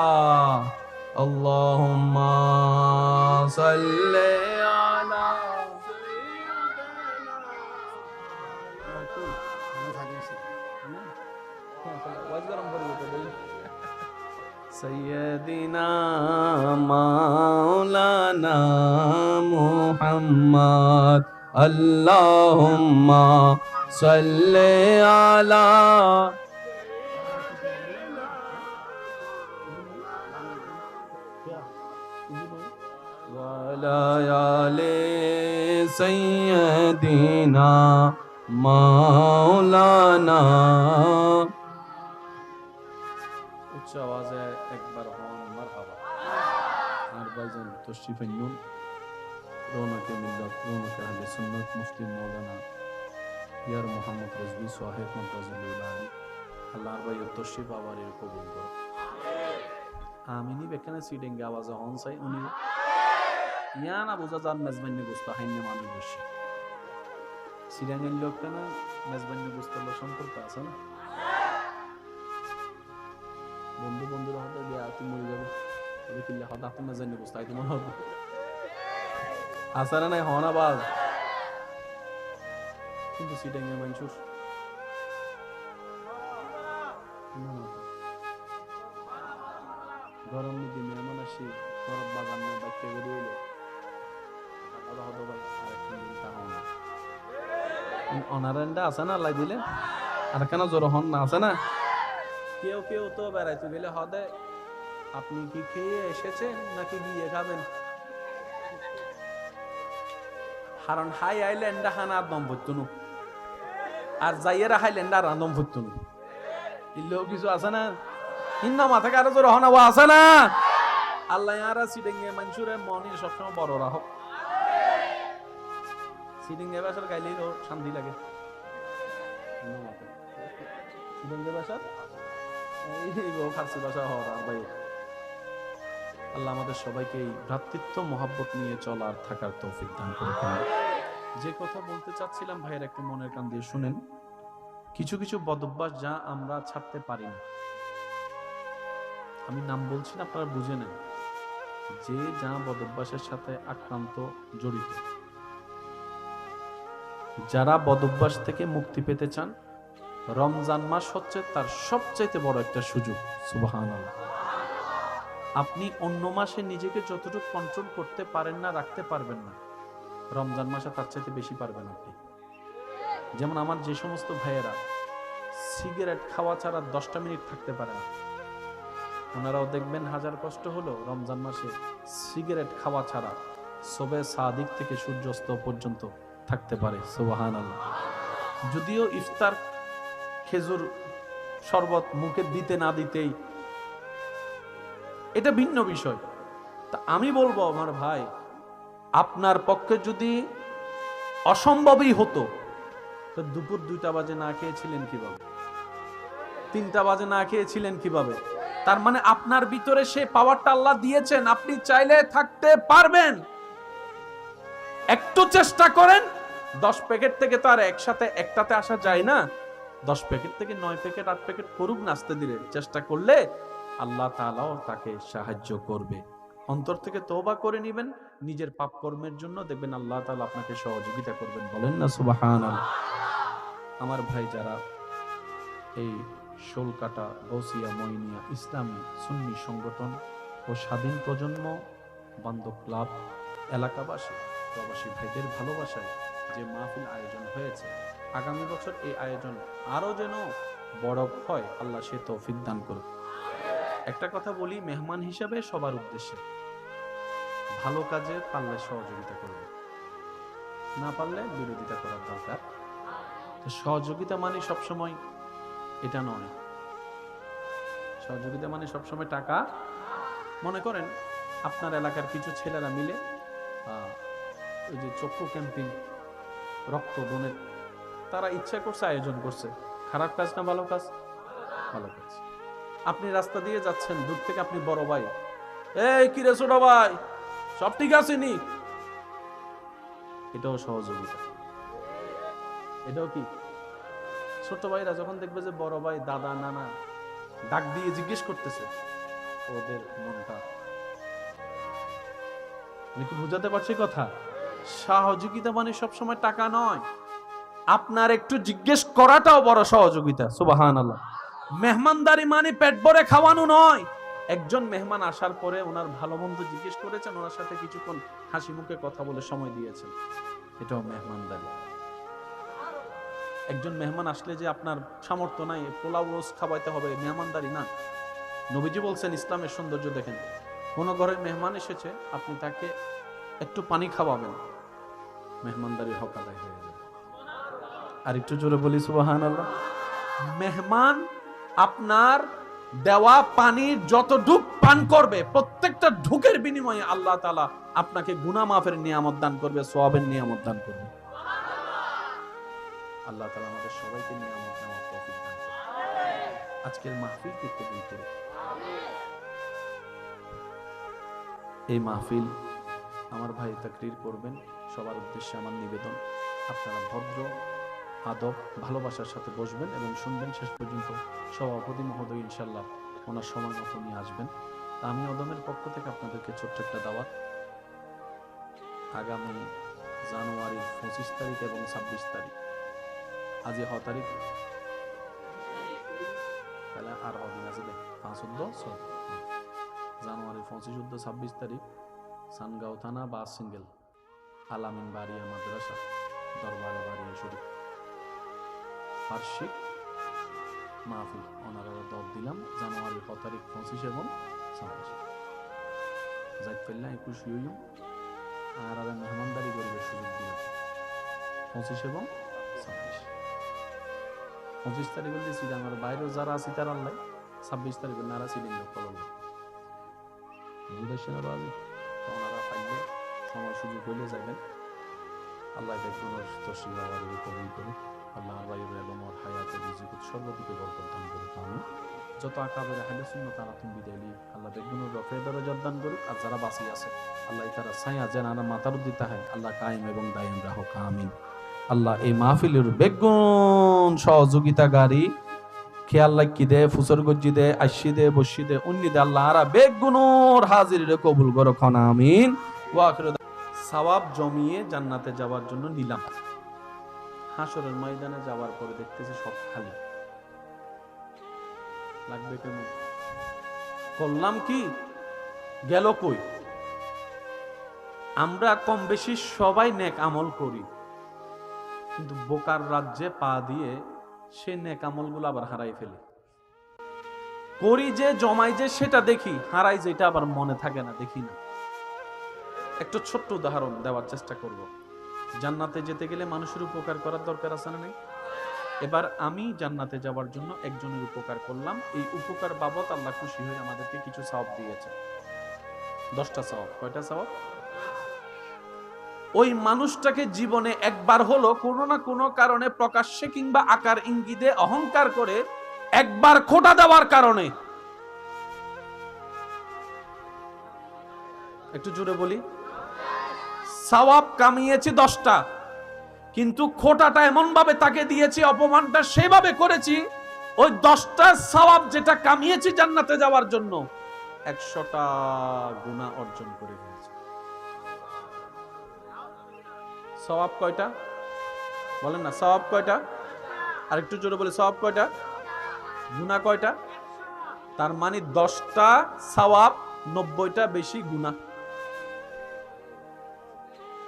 A: আল্লাহুম্মা সাল্লি আলা সাইয়্যিদিনা মাওলানা মুহাম্মদ, আল্লাহুম্মা সাল্লি আলা ওয়ালা আলি সাইয়্যিদিনা মাওলানা। উচ্চ আওয়াজে একবার হন মারহাবা। আর ভাইজান তশরিফ আনুন, রৌনকে মিল্লাত, রৌনকে আহলে সুন্নাত, মুফতি মাওলানা ইয়ার মোহাম্মদ রিজভী সাহেব মুনতাজিরুল আলী, আল্লাহর ভাই তশরিফ আবার এর কবুল করো। আমিনি বেখানে সিডিং আওয়াজে হন চাই উনি ইয়া না বোঝা যান মেজবান্নি বুঝতে হাইনে মানুষ বসে সিডিং লোক কেন মেজবান্নি বুঝতে সম্পর্ক আছে না, বন্ধুরা হতে গিয়ে তুমি মরে যাবো, তবে কিল্লা হতে আপনি মেজবান্নি বুঝতে হয় তোমার হবে আসারা নাই হন আবাজ। কিন্তু সিডিং এ মানুষ গরম দিনে এমন আসি গরম বাগান বাক্যে বেরিয়ে এলো অনারেন্ডা আছে না লাই দিলে আর কেন জোর হন না আছে না। কেউ তো বেড়াইতে গেলে হদে আপনি কি খেয়ে এসেছেন নাকি গিয়ে খাবেন, কারণ হাই আইল্যান্ডা খানা আর দম ভরত নু, আর যাইয়েরা হাইল্যান্ডা আর দম ভরত নু, ইল্লেও কিছু আছে না। ইন্না মাথা কারো জোর হন আছে না। আল্লাহ ইয়ারা সিডিংয়ে মানুষের মনে সবসময় বড় রাখো, সিডিংয়ে বাসার গাইলেই শান্তি লাগে। সিডিংয়ে বাসার এই ফার্সি ভাষা হওয়ার আর ভাই আল্লাহ আমাদের সবাইকে এই ভ্রাতৃত্ব মহাব্বত নিয়ে চলার থাকার তৌফিক দান করুন। যে কথা বলতে চাচ্ছিলাম ভাইয়ের একটু মনের কান দিয়ে শুনেন। কিছু কিছু বদভ্যাস যা আমরা ছাড়তে পারি না, আমি নাম বলছি না, আপনারা বুঝে নেন, যে যা বদভ্যাসের সাথে আক্রান্ত জড়িত যারা বদভ্যাস থেকে মুক্তি পেতে চান, রমজান মাস হচ্ছে তার সবচাইতে বড় একটা সুযোগ। সুবহানাল্লাহ। আপনি অন্য মাসে নিজেকে যতটুকু কন্ট্রোল করতে পারেন না, রাখতে পারবেন না, রমজান মাসে তার চাইতে বেশি পারবেন আপনি। যেমন আমার যে সমস্ত ভাইয়েরা সিগারেট খাওয়া ছাড়া 10টা মিনিট থাকতে পারে না, ওনারাও দেখবেন হাজার কষ্ট হলো রমজান মাসে সিগারেট খাওয়া ছাড়া সবে সাদিক থেকে সূর্যাস্ত পর্যন্ত থাকতে পারে। সুবহানাল্লাহ। যদিও ইফতার খেজুর শরবত মুখে দিতে না দিতেই এটা ভিন্ন বিষয়। তা আমি বলবো আমার ভাই, আপনার পক্ষে যদি অসম্ভবই হতো তো দুপুর 2টা বাজে না খেয়েছিলেন কিভাবে, 3টা বাজে না খেয়েছিলেন কিভাবে? তার মানে আপনার ভিতরে সে পাওয়ারটা আল্লাহ দিয়েছেন, আপনি চাইলে থাকতে পারবেন। একটু চেষ্টা করেন। 10 প্যাকেট থেকে তো আর একসাথে একটাতে আসা যায় না। 10 প্যাকেট থেকে 9 প্যাকেট 8 প্যাকেট করুক না, আস্তে ধীরে চেষ্টা করলে আল্লাহ তাআলাও তাকে সাহায্য করবে। অন্তর থেকে তওবা করে নেবেন নিজের পাপ কর্মের জন্য, দেখবেন আল্লাহ তাআলা আপনাকে সহযোগিতা করবেন। বলেন না সুবহানাল্লাহ। আমার ভাই যারা এই শোলকাটা, গৌসিয়া, মইনিয়া ইসলামী সুন্নি সংগঠন ও স্বাধীন প্রজন্ম বান্ধব ক্লাব এলাকাবাসী প্রবাসী ভাইদের ভালোবাসায় যে মাহফিল আয়োজন হয়েছে, আগামী বছর এই আয়োজন আরো যেন বড় হয়, আল্লাহ সে তৌফিক দান করুন। একটা কথা বলি মেহমান হিসাবে সবার উদ্দেশ্যে, ভালো কাজে পারলে সহযোগিতা করবে, না পারলে বিরোধিতা করার দরকার। তো সহযোগিতা মানে সবসময় এটা নয়। সহযোগিতা মানে সবসময় টাকা। মনে করেন আপনার এলাকার কিছু ছেলেরা মিলে ওই যে চক্ষু ক্যাম্পিং, রক্ত ডোনেট, তারা ইচ্ছা করছে আয়োজন করছে। খারাপ কাজ না ভালো কাজ? ভালো কাজ। আপনি রাস্তা দিয়ে যাচ্ছেন, দূর থেকে আপনি বড় ভাই, এই কি রে ছোট ভাই, সব ঠিক আছে নি? এটাও সহযোগিতা। এটাও কি? ছোট ভাইরা যখন দেখবে যে বড় ভাই দাদা নানা ডাক দিয়ে জিজ্ঞেস করতেছে, ওদের মনটা কি বুঝাতে পারছি কথা? সহযোগিতা মানে সবসময় টাকা নয়, আপনার একটু জিজ্ঞেস করাটাও বড় সহযোগিতা। সুবহানাল্লাহ। মেহমানদারি মানে পেট ভরে খাওয়ানো নয়। একজন মেহমান আসার পরে ওনার ভালো মন্দ জিজ্ঞেস করেছেন, ওনার সাথে কিছুক্ষণ হাসি মুখে কথা বলে সময় দিয়েছেন, এটাও মেহমানদারি। একজন মেহমান আসলে যে আপনার সামর্থ্য নাই পোলাও রোজ খাওয়াইতে হবে, মেহমানদারি না। নবীজি বলছেন ইসলামের সৌন্দর্য দেখেন, কোন ঘরে মেহমান এসেছে আপনি তাকে একটু পানি খাওয়াবেন, মেহমানদারির হক আদায় হয়ে যাবে। আর একটু জোরে বলি সুবহানাল্লাহ। মেহমান আপনার দেওয়া পানির যত ঢুক পান করবে, প্রত্যেকটা ঢুকের বিনিময়ে আল্লাহ তাআলা আপনাকে গুনাহ মাফের নিয়ামত দান করবে, সওয়াবের নিয়ামত দান করবে। আল্লাহ তাআলা আমাদের সবাইকে নিয়ামত নেওয়ার তৌফিক দান করুন। আজকের মাহফিলকে কবুল করুন। এই মাহফিল আমার ভাই তাকরীর করবেন, সবার উদ্দেশ্যে আমার নিবেদন, আপনারা ভদ্র আদব ভালোবাসার সাথে বসবেন এবং শুনবেন শেষ পর্যন্ত। সভাপতি মহোদয় ইনশাল্লাহ ওনার সময় মতো নিয়ে আসবেন। আমি অদমের পক্ষ থেকে আপনাদেরকে ছোট্ট একটা দাওয়াত, আগামী জানুয়ারির 25 তারিখ এবং 26 তারিখ, আজ 6 তারিখ, তাহলে আর দিন আছে, 5-14 জানুয়ারি 25-26 তারিখ সানগাঁও থানা বাস সিঙ্গেল আলামিন বাড়িয়া মাদ্রাসা দরবারে বাড়িয়া শরীফ বার্ষিক মাহফিল ওনারা দর দিলাম জানুয়ারির 6 তারিখ 25 এবং 26 যাই ফেললাম 21 ইউইউ আর মেহমানদারি গরিবের সুযোগ দিলাম 25 এবং 25 তারিখ হলে আমার বাইরেও যারা আছে তারা আল্লাহ, 26 তারিখ নারা ছিলেন ওনারা পাইলে সময় সুযোগ হইলে যাবেন। আল্লাহ দেখবেন কবুল করে, আল্লাহ সর্বদিকে বরকত দান করুক। আমি যত আকাবের আহলে সুন্নাত আলাতুম বিদাইলি আল্লাহ দেখবেন রফে দরজাত দান করুক। আর যারা বাঁচি আছে আল্লাহ তারা ছায়া যেন মাথার দিতে হয় আল্লাহ কায়েম এবং দায়েম রাখুক। আমিন। আল্লাহ এই মাহফিলের বেগুন সহযোগিতাকারী খেয়াল রাখি দে, ফুসর গজ্জি দে, আশি দে, বসি দে, উন্নি দে, আল্লাহ আরা বেগুনোর হাজির কবুল করো। আমিন। সওয়াব জমিয়ে জান্নাতে যাওয়ার জন্য নিলাম। হাসরের ময়দানে যাওয়ার পরে দেখতেছি সব খালি। লাগবে কেমন? করলাম কি, গেল কই? আমরা কম বেশি সবাই নেক আমল করি, কিন্তু বোকার রাজ্যে পা দিয়ে সে নেক আমলগুলো আবার হারাই ফেলি। করি যে, জমাই যে, সেটা দেখি, হারাই যেটা আবার মনে থাকে না, দেখি না। একটু ছোট্ট উদাহরণ দেওয়ার চেষ্টা করব। জান্নাতে যেতে গেলে মানুষের উপকার করার দরকার আছে না? নেই? এবার আমি জান্নাতে যাওয়ার জন্য একজনের উপকার করলাম, এই উপকার বাবদ আল্লাহ খুশি হয়ে আমাদেরকে কিছু সওয়াব দিয়েছে। 10টা সওয়াব। কয়টা সওয়াব? ওই মানুষটাকে জীবনে একবার হলো কোনো না কোনো কারণে প্রকাশ্যে কিংবা আকার ইঙ্গিতে অহংকার করে একবার খোঁটা দেওয়ার কারণে, একটু জোরে বলি, সওয়াব কামিয়েছি 10টা, কিন্তু খোঁটাটা এমন ভাবে তাকে দিয়েছি, অপমানটা সেভাবে করেছি, ওই 10টা সওয়াব যেটা কামিয়েছি জান্নাতে যাওয়ার জন্য 100টা গুনাহ অর্জন করে ফেলেছি। সওয়াব কয়টা বলেন না? সওয়াব কয়টা? আর একটু জোরে বলে, সওয়াব কয়টা? গুনাহ কয়টা? তার মানে 10টা সওয়াব, 90টা বেশি গুনাহ।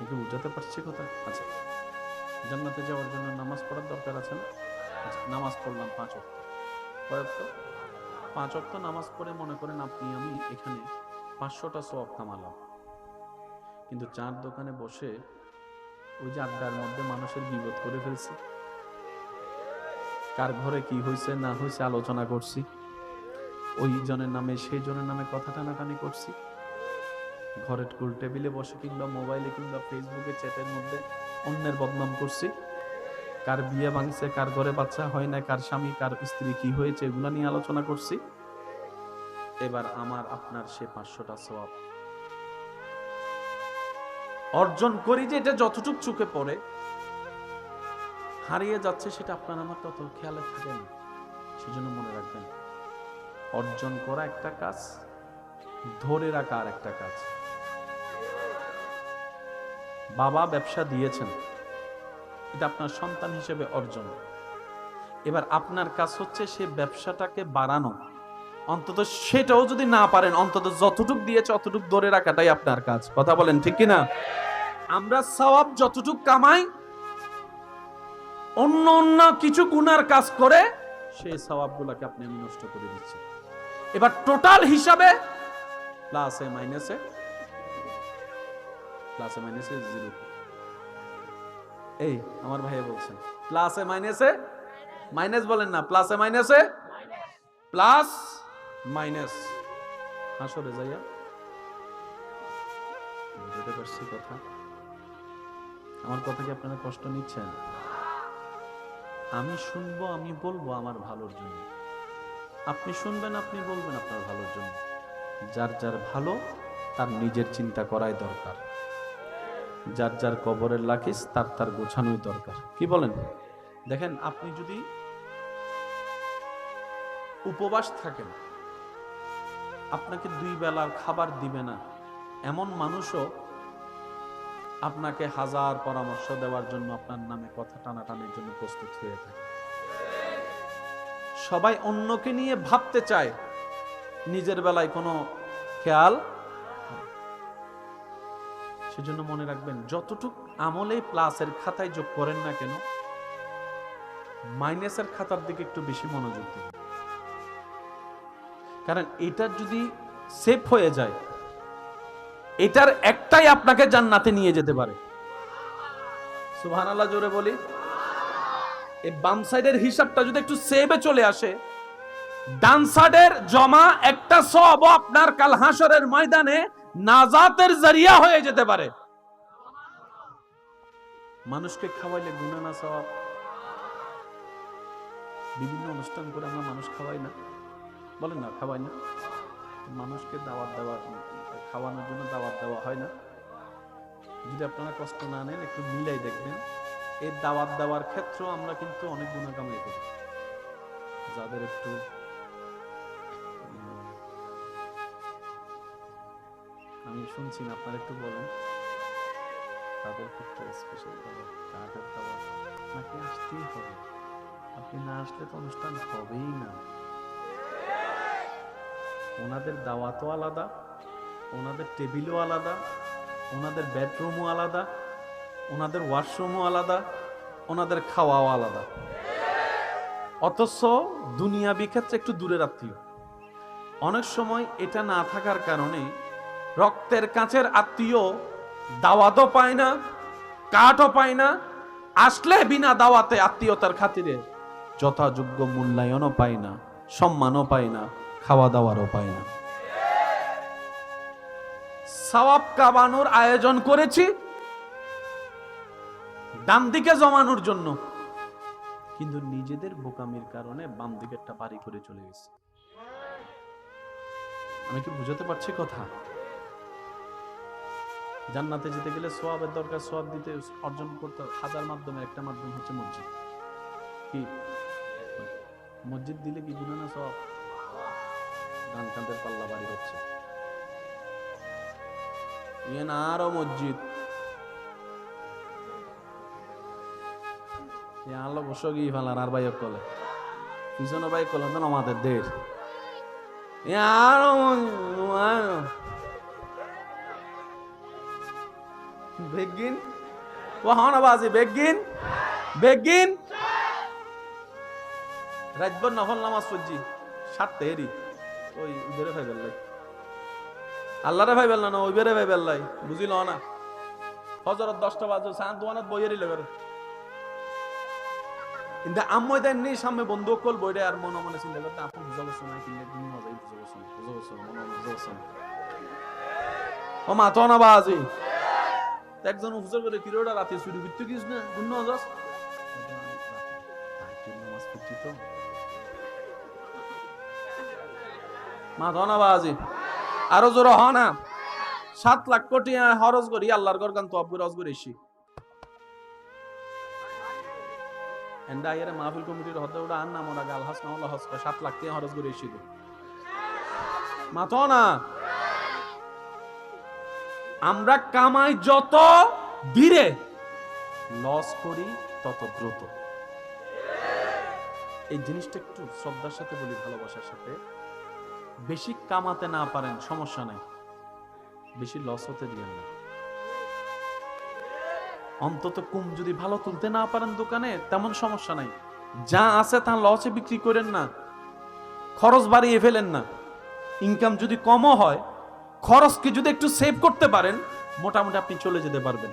A: একটু বুঝাতে পারছি কথা? আচ্ছা, জান্নাতে যাওয়ার জন্য নামাজ পড়ার দরকার আছে না? আচ্ছা, নামাজ পড়লাম 5 ওয়াক্ত। কয় ওয়াক্ত? 5 ওয়াক্ত নামাজ পড়ে মনে করেন আপনি আমি এখানে 500টা সওয়াব কামালাম, কিন্তু চার দোকানে বসে ওই যে আড্ডার মধ্যে মানুষের গীবত করে ফেলছি, কার ঘরে কি হয়েছে না হয়েছে আলোচনা করছি, ওই জনের নামে সেই জনের নামে কথা টানাটানি করছি, ঘরের গোল টেবিলে বসে কিংবা মোবাইলে কিংবা ফেসবুকে চ্যাটের মধ্যে অন্যের বদনাম করছি, কার বিয়ে ভাঙছে, কার ঘরে বাচ্চা হয় না, কার স্বামী কার স্ত্রী কি হয়েছে, এগুলা নিয়ে আলোচনা করছি। এবার আমার আপনার সে 500টা সওয়াব অর্জন করি যে এটা যতটুক চোখে পড়ে হারিয়ে যাচ্ছে, সেটা আপনার আমার তত খেয়ালে থাকে না। সেজন্য মনে রাখবেন, অর্জন করা একটা কাজ, ধরে রাখা আর একটা কাজ। বাবা ব্যবসা দিয়েছেন, এটা আপনার সন্তান হিসেবে অর্জন। এবার আপনার কাজ হচ্ছে সে ব্যবসাটাকে বাড়ানো, অন্তত সেটাও যদি না পারেন, অন্তত যতটুক দিয়েছে অতটুক ধরে রাখাটাই আপনার কাজ। কথা বলেন ঠিক কিনা? আমরা সওয়াব যতটুক কামাই, অন্য অন্য কিছু গুনার কাজ করে সেই সওয়াবগুলোকে আপনি আমি নষ্ট করে দিচ্ছি। এবার টোটাল হিসাবে প্লাসে মাইনাসে জিরো। এই আমার ভাইয়া বলছেন প্লাসে মাইনাসে মাইনাস, বলেন না প্লাসে মাইনাসে প্লাস মাইনাস। হাসরে যাইয়া বুঝতে পারছি কথা? আমার কথা কি আপনারা কষ্ট নিচ্ছেন? আমি শুনবো, আমি বলবো আমার ভালোর জন্য, আপনি শুনবেন, আপনি বলবেন আপনার ভালোর জন্য। যার যার ভালো তার নিজের চিন্তা করাই দরকার, যার যার কবরের লাখিস তার তার গোছানোই দরকার। কি বলেন? দেখেন, আপনি যদি উপবাস থাকেন, আপনাকে 2 বেলার খাবার দিবে না এমন মানুষও আপনাকে হাজার পরামর্শ দেওয়ার জন্য, আপনার নামে কথা টানাটানির জন্য প্রস্তুত হয়ে থাকে। সবাই অন্যকে নিয়ে ভাবতে চায়, নিজের বেলায় কোনো খেয়াল। সেজন্য মনে রাখবেন, যতটুক আমলে প্লাসের খাতায় যোগ করেন না কেন, মাইনাসের খাতার দিকে একটু বেশি মনোযোগ দিন। কারণ এটা যদি সেভ হয়ে যায়, এটার একটাই আপনাকে জান্নাতে নিয়ে যেতে পারে। সুবহানাল্লাহ জোরে বলি। এই বাম সাইডের হিসাবটা যদি একটু সেভে চলে আসে, ডান সাইডের জমা একটা সওয়াব আপনার কাল হাসরের ময়দানে নাজাতের জরিয়া হয়ে যেতে পারে। মানুষকে খাওয়াইলে গুনাহ না সওয়াব? বিভিন্ন অনুষ্ঠান করে আমরা মানুষ খাওয়াই না, বলেন না খাওয়াই না? মানুষকে দাওয়াত দেওয়া, খাওয়ানোর জন্য দাওয়াত দেওয়া হয় না? যদি আপনারা কষ্ট না নেন, একটু মিলাই দেখবেন, এই দাওয়াত দেওয়ার ক্ষেত্রে আমরা কিন্তু অনেক গুনাহ কামাই করি। যাদের একটু আমি শুনছি না, আপনারা একটু বলেন, তাদের ক্ষেত্রে স্পেশাল দাওয়াত, কাঠের দাওয়াত, আপনাকে আসতেই হবে, আপনি না আসলে তো অনুষ্ঠান হবেই না। ওনাদের দাওয়াতও আলাদা, ওনাদের টেবিলও আলাদা, ওনাদের বেডরুমও আলাদা, ওনাদের ওয়াশরুমও আলাদা, ওনাদের খাওয়াও আলাদা। অথচ দুনিয়াবি ক্ষেত্রে একটু দূরের আত্মীয়। অনেক সময় এটা না থাকার কারণে রক্তের কাছের আত্মীয় দাওয়াতও পায় না, কাঠও পায় না, আসলে বিনা দাওয়াতে আত্মীয়তার খাতিরে যথাযোগ্য মূল্যায়নও পায় না, সম্মানও পায় না, খাওয়া দাওয়ারও পায় না। সওয়াব কামানোর আয়োজন করেছি ডান দিকে জমানোর জন্য, কিন্তু নিজেদের বোকামির কারণে বাম দিকেরটা পারি করে চলে গেছে। আমি কি বুঝাতে পারছি কথা? জান্নাতে যেতে গেলে সোয়াবের দরকার, সোয়াব দিতে অর্জন করতে হাজার মাধ্যমে একটা মাধ্যম হচ্ছে মসজিদ। কি মসজিদ দিলে কি গুনাহ না সওয়াব? ডান কাঁধের পাল্লা বাড়ি হচ্ছে, ইয়ে না আরো মসজিদ আলো বসো গিয়ে ফেলার আর বাইক কলে পিছনে বাইক কলে তো আমাদের দের আরো বেগিন ওহানাবাজি বেগিন বেগিন রাজবর নফল নামাজ পড়ছি 7 এরি ওই বেরে ভাই বেল্লাই আল্লাহরে ভাই বেল্লা না ওই বেরে ভাই বেল্লাই বুঝিল না ফজরত 10টা বাজে সান দোয়ানাত বইয়েরই লেগে কিন্তু আম্মই দেন নি সামনে বন্ধু কল বইরে আর মনে মনে চিন্তা করতে আপনি বুঝাবো শোনায় কিনলে দিন মজাই বুঝাবো শোনা মনে বুঝাবো শোনা ও মা তো না বাজি একজন হুজুর করে কিরোটা রাতে শুরু করতে গিস না গুণ যাস নামাজ পড়ছি তো মা তো না বাজি আরো জোর হ না 7 লাখ কোটি খরচ করি আল্লাহর ঘর গান তো আব্বুর হজ করে এসি এন্ডা আইরে মাহফিল কমিটির হতে ওটা আন না মোরা গাল হাস না আল্লাহ হজ 7 লাখ টাকা খরচ করে এসি মা তো না আমরা কামাই যত ধীরে লস করি তত দ্রুত। এই জিনিসটা একটু শ্রদ্ধার সাথে বলি, ভালোবাসার সাথে। বেশি কামাতে না পারেন সমস্যা নাই, বেশি লস হতে দিয়েন না। অন্তত কম যদি ভালো তুলতে না পারেন দোকানে তেমন সমস্যা নাই, যা আছে তা লসে বিক্রি করেন না, খরচ বাড়িয়ে ফেলেন না। ইনকাম যদি কমও হয় খরচকে যদি একটু সেভ করতে পারেন মোটামুটি আপনি চলে যেতে পারবেন।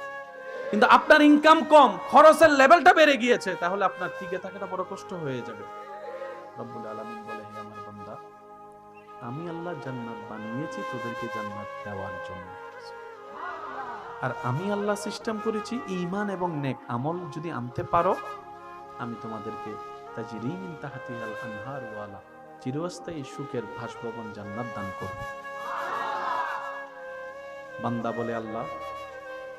A: কিন্তু আপনার ইনকাম কম, খরচের লেভেলটা বেড়ে গিয়েছে, তাহলে আপনার টিকে থাকাটা বড় কষ্ট হয়ে যাবে। রব্বুল আলামিন বলে, হে আমার বান্দা, আমি আল্লাহ জান্নাত বানিয়েছি তোদেরকে জান্নাত দেওয়ার জন্য। আর আমি আল্লাহ সিস্টেম করেছি ঈমান এবং নেক আমল যদি আনতে পারো আমি তোমাদেরকে তাজরি মিন তাহতিহাল আনহার ওয়ালা চিরস্থায়ী সুখের বাসভবন জান্নাত দান করব। বান্দা বলে, আল্লাহ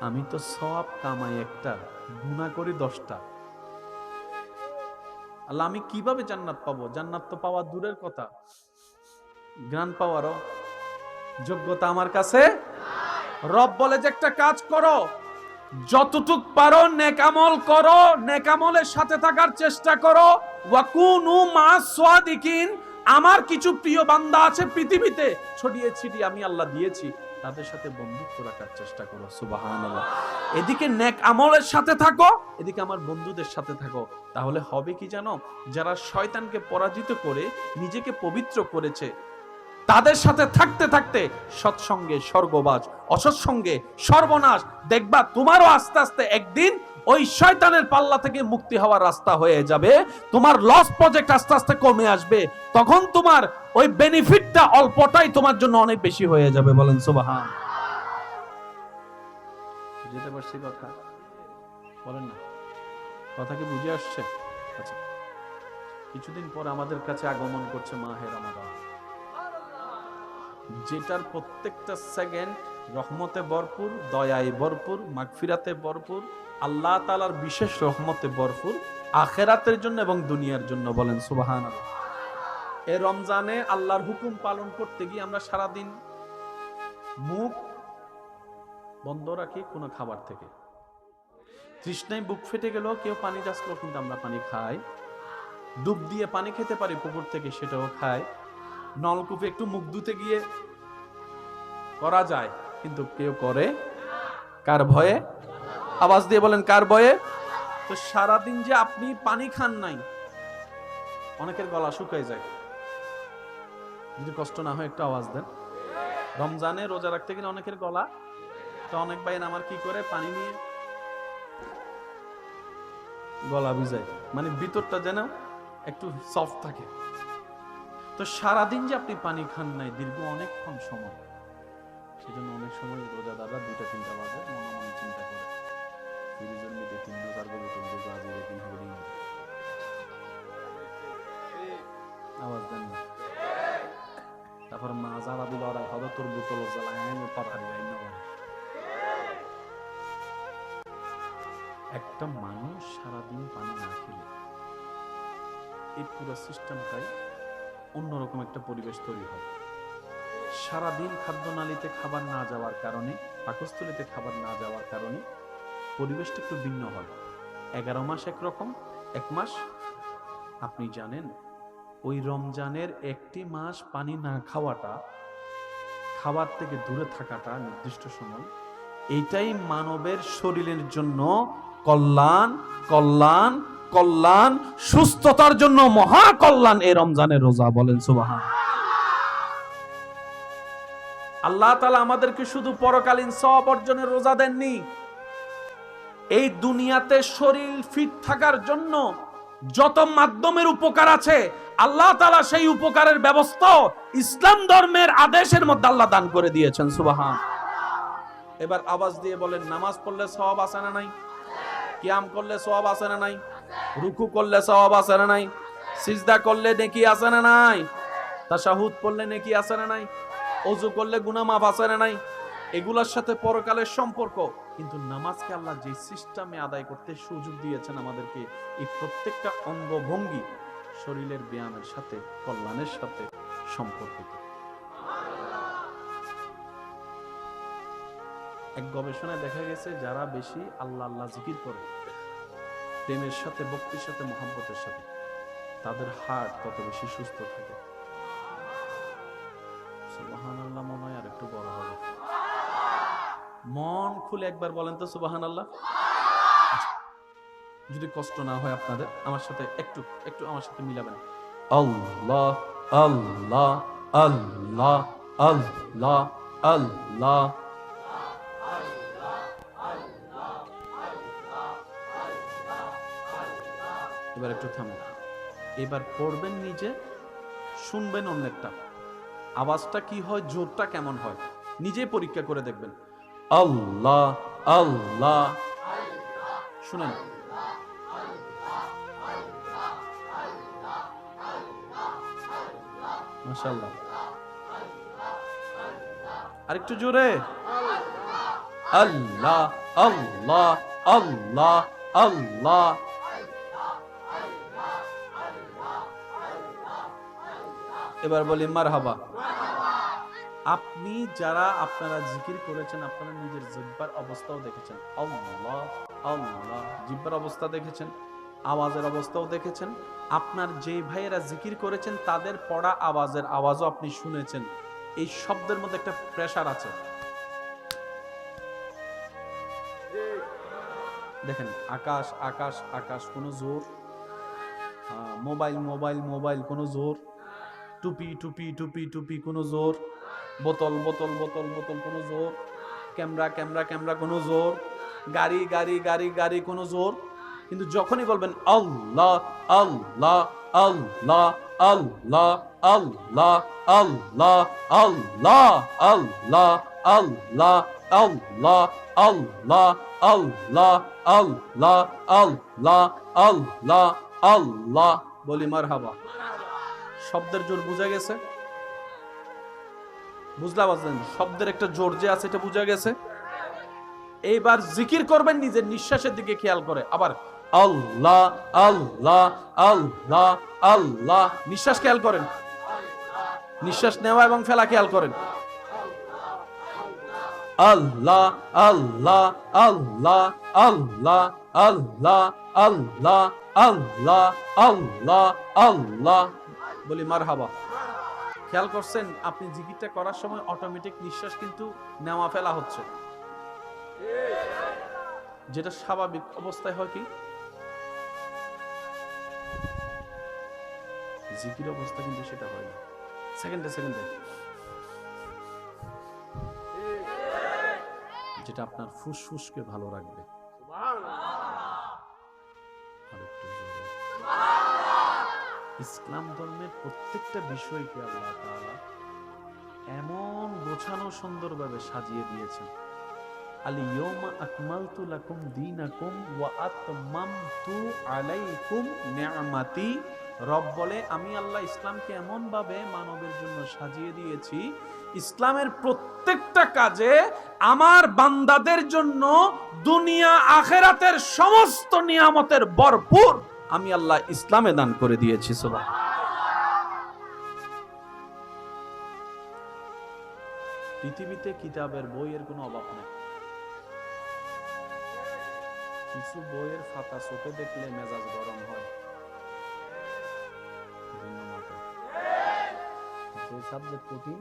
A: আমি তো সওয়াব কামাই একটা, গুনাহ করি 10টা, আল্লাহ আমি কিভাবে জান্নাত পাবো? জান্নাত তো পাওয়া দূরের কথা, জ্ঞান পাওয়ারও যোগ্যতা আমার কাছে। রব বলে যে একটা কাজ করো, যতটুক পারো নেক আমল করো, নেক আমলের সাথে থাকার চেষ্টা করো। ওয়াকুনু মা'আস সাদিকিন, আমার কিছু প্রিয় বান্দা আছে পৃথিবীতে ছড়িয়ে ছিটিয়ে আমি আল্লাহ দিয়েছি, তাদের সাথে বন্ধুত্ব রাখার চেষ্টা করো। সুবহানাল্লাহ। এদিকে নেক আমলের সাথে থাকো, এদিকে আমার বন্ধুদের সাথে থাকো। তাহলে হবে কি জানো? যারা শয়তানকে পরাজিত করে নিজেকে পবিত্র করেছে তাদের সাথে থাকতে থাকতে সৎসঙ্গে স্বর্গবাস, অসৎসঙ্গে সর্বনাশ। দেখবা তোমারও আস্তে আস্তে একদিন ওই শয়তানের পাল্লা থেকে মুক্তি হওয়ার রাস্তা হয়ে যাবে, তোমার লস প্রজেক্ট আস্তে আস্তে কমে আসবে, তখন তোমার ওই বেনিফিটটা অল্পটাই তোমার জন্য অনেক বেশি হয়ে যাবে। বলেন সুবহান। বুঝতে পারছি কথা? বলেন না, কথা কি বুঝে আসছে? আচ্ছা, কিছুদিন পর আমাদের কাছে আগমন করছে মাহে রমাদান, যেটার প্রত্যেকটা সেকেন্ড রহমতে ভরপুর, দয়ায় ভরপুর, মাগফিরাতে ভরপুর, আল্লাহ তাআলার বিশেষ রহমতে ভরপুর, আখিরাতের জন্য এবং দুনিয়ার জন্য। বলেন সুবহানাল্লাহ। এই রমজানে আল্লাহর হুকুম পালন করতে গিয়ে আমরা সারাদিন মুখ বন্ধ রাখি কোনো খাবার থেকে। তৃষ্ণায় বুক ফেটে গেল, কেউ পানি যাচ্ছিল, কিন্তু আমরা পানি খাই। ডুব দিয়ে পানি খেতে পারি পুকুর থেকে, সেটাও খাই। নলকূপে একটু মুখ ধুতে গিয়ে করা যায়, কিন্তু কেউ করে কার ভয়ে? আওয়াজ দিয়ে বলেন কার ভয়ে? তো সারাদিন যে আপনি পানি খান নাই, অনেকের গলা শুকায় যায়। যদি কষ্ট না হয় একটু আওয়াজ দেন। রমজানে রোজা রাখতে গেলে অনেকের গলা, তো অনেক ভাই আমার কি করে পানি নিয়ে গলা ভিজায়, মানে ভিতরটা যেন একটু সফট থাকে। তো সারাদিন যে আপনি পানি খান নাই দীর্ঘ অনেকক্ষণ সময়, সেজন্য অনেক সময় রোজাদাররা 2টা-3টা বাজে মনে মনে চিন্তা করে ফ্রিজের মধ্যে 3-4 বোতল দিয়ে আজ এরকম হবে না। আওয়াজ দেন না। তারপর মাজা বাদি বাড়া খাওয়া তোর বোতল জ্বালায় পাড়ারি আইন। একটা মানুষ সারাদিন পানি না খেলে এই পুরো সিস্টেমটাই অন্যরকম একটা পরিবেশ তৈরি হয়। সারাদিন খাদ্যনালীতে খাবার না যাওয়ার কারণে, পাকস্থলীতে খাবার না যাওয়ার কারণে পরিবেশটা একটু ভিন্ন হয়। 11 মাস একরকম, 1 মাস আপনি জানেন ওই রমজানের 1টি মাস পানি না খাওয়াটা, খাবার থেকে দূরে থাকাটা নির্দিষ্ট সময়, এইটাই মানবের শরীরের জন্য কল্যাণ, কল্যাণ, কল্যাণ, সুস্থতার জন্য মহা কল্যাণ এই রমজানের রোজা। বলেন সুবহানাল্লাহ। আল্লাহ তাআলা আমাদেরকে শুধু পরকালীন সওয়াব অর্জনের রোজা দেননি, এই দুনিয়াতে শরীর ফিট থাকার জন্য যত মাধ্যমের উপকার আছে আল্লাহ তাআলা সেই উপকারের ব্যবস্থা ইসলাম ধর্মের আদেশের মধ্যে আল্লাহ দান করে দিয়েছেন। সুবহানাল্লাহ। এবার আওয়াজ দিয়ে বলেন, নামাজ পড়লে সওয়াব আছে না নাই? কিয়াম করলে সওয়াব আছে না নাই? রুকু করলে সওয়াব আছে না নাই? সিজদা করলে নেকি আছে না নাই? তাশাহুদ পড়লে নেকি আছে না নাই? ওযু করলে গুনাহ মাফ আছে না নাই? এগুলোর সাথে পরকালের সম্পর্ক। কিন্তু নামাজকে আল্লাহ যে সিস্টেমে আদায় করতে সুযোগ দিয়েছেন আমাদেরকে, এই প্রত্যেকটা অঙ্গভঙ্গি শরীরের ব্যায়ামের সাথে, কল্যাণের সাথে সম্পর্কিত। এক গবেষণায় দেখা গেছে যারা বেশি আল্লাহ আল্লাহ জিকির করে, প্রেমের সাথে, ভক্তির সাথে, মহব্বতের সাথে, তাদের হার্ট তত বেশি সুস্থ থাকে। সুবহানাল্লাহ। মনে হয় আর একটু বড় হবে। মন খুলে একবার বলেন তো সুবহানাল্লাহ। যদি কষ্ট না হয় আপনাদের, আমার সাথে একটু একটু আমার সাথে মিলাবেন। আল্লাহ আল্লাহ আল্লাহ আল্লাহ আল্লাহ। এবার একটু থামুন। এবার পড়বেন নিজে, শুনবেন অন্যেরটা, আওয়াজটা কি হয়, জোরটা কেমন হয়, নিজেই পরীক্ষা করে দেখবেন। আল্লাহ আল্লাহ। শুনেন। মাশাআল্লাহ। আরেকটু জোরে। আল্লাহ আল্লাহ আল্লাহ আল্লাহ। এবার বলি মারহাবা। আপনি যারা আপনারা জিকির করেছেন, আপনারা নিজের জিহ্বার অবস্থাও দেখেছেন। আল্লাহ আল্লাহ, জিহ্বার অবস্থা দেখেছেন, আওয়াজের অবস্থাও দেখেছেন। আপনার যে ভাইয়েরা জিকির করেছেন তাদের পড়া আওয়াজের আওয়াজও আপনি শুনেছেন। এই শব্দের মধ্যে একটা প্রেসার আছে। দেখেন, আকাশ আকাশ আকাশ কোনো জোর, মোবাইল মোবাইল মোবাইল কোনো জোর, টুপি টুপি টুপি টুপি কোনো জোর, বোতল বোতল বোতল বোতল কোনো জোর, ক্যামেরা ক্যামেরা ক্যামেরা কোনো জোর, গাড়ি গাড়ি গাড়ি গাড়ি কোনো জোর। কিন্তু যখনই বলবেন আল্লাহ আল্লাহ আল্লাহ আল্লাহ আল্লাহ আল্লাহ আল্লাহ আল্লাহ আল্লাহ আল্লাহ আল্লাহ আল্লাহ আল্লাহ আল্লাহ আল্লাহ আল্লাহ, বলি মারহাবা। শব্দের জোর বুঝা গেছে? বুঝলাম, শব্দের একটা জোর যে আছে এটা বুঝা গেছে। এইবার জিকির করবেন নিজের নিঃশ্বাসের দিকে খেয়াল করে। আবার আল্লাহ আল্লাহ আল্লাহ আল্লাহ, নিঃশ্বাস খেয়াল করেন, নিঃশ্বাস নেওয়া এবং ফেলা খেয়াল করেন। আল্লাহ আল্লাহ আল্লাহ আল্লাহ আল্লাহ আল্লাহ আল্লাহ আল্লাহ আল্লাহ বলি মারহাবা। খেয়াল করছেন আপনি জিকিরটা করার সময় অটোমেটিক নিঃশ্বাস কিন্তু নেওয়া ফেলা হচ্ছে, যেটা স্বাভাবিক অবস্থায় হয় কি জিকির অবস্থা কিন্তু সেটা হয় না। সেকেন্ডে সেকেন্ডে যেটা আপনার ফুসফুসকে ভালো রাখবে। ইসলাম ধর্মের প্রত্যেকটা বিষয়কে আল্লাহ তাআলা এমন গোছানো সুন্দরভাবে সাজিয়ে দিয়েছেন। আল-ইয়াওমা আকমালতু লাকুম দীনাকুম ওয়া আতমামতু আলাইকুম নি'মাতি। রব বলে আমি আল্লাহ ইসলামকে এমন ভাবে মানবের জন্য সাজিয়ে দিয়েছি, ইসলামের প্রত্যেকটা কাজে আমার বান্দাদের জন্য দুনিয়া আখিরাতের সমস্ত নিয়ামতের ভরপুর আমি আল্লাহ ইসলামে দান করে দিয়েছি। সুবহানাল্লাহ। পৃথিবীতে কিতাবের বইয়ের কোনো অভাব নেই। কিছু বইয়ের খাতা চোখে দেখলে মেজাজ গরম হয়, যে সাবজেক্ট কঠিন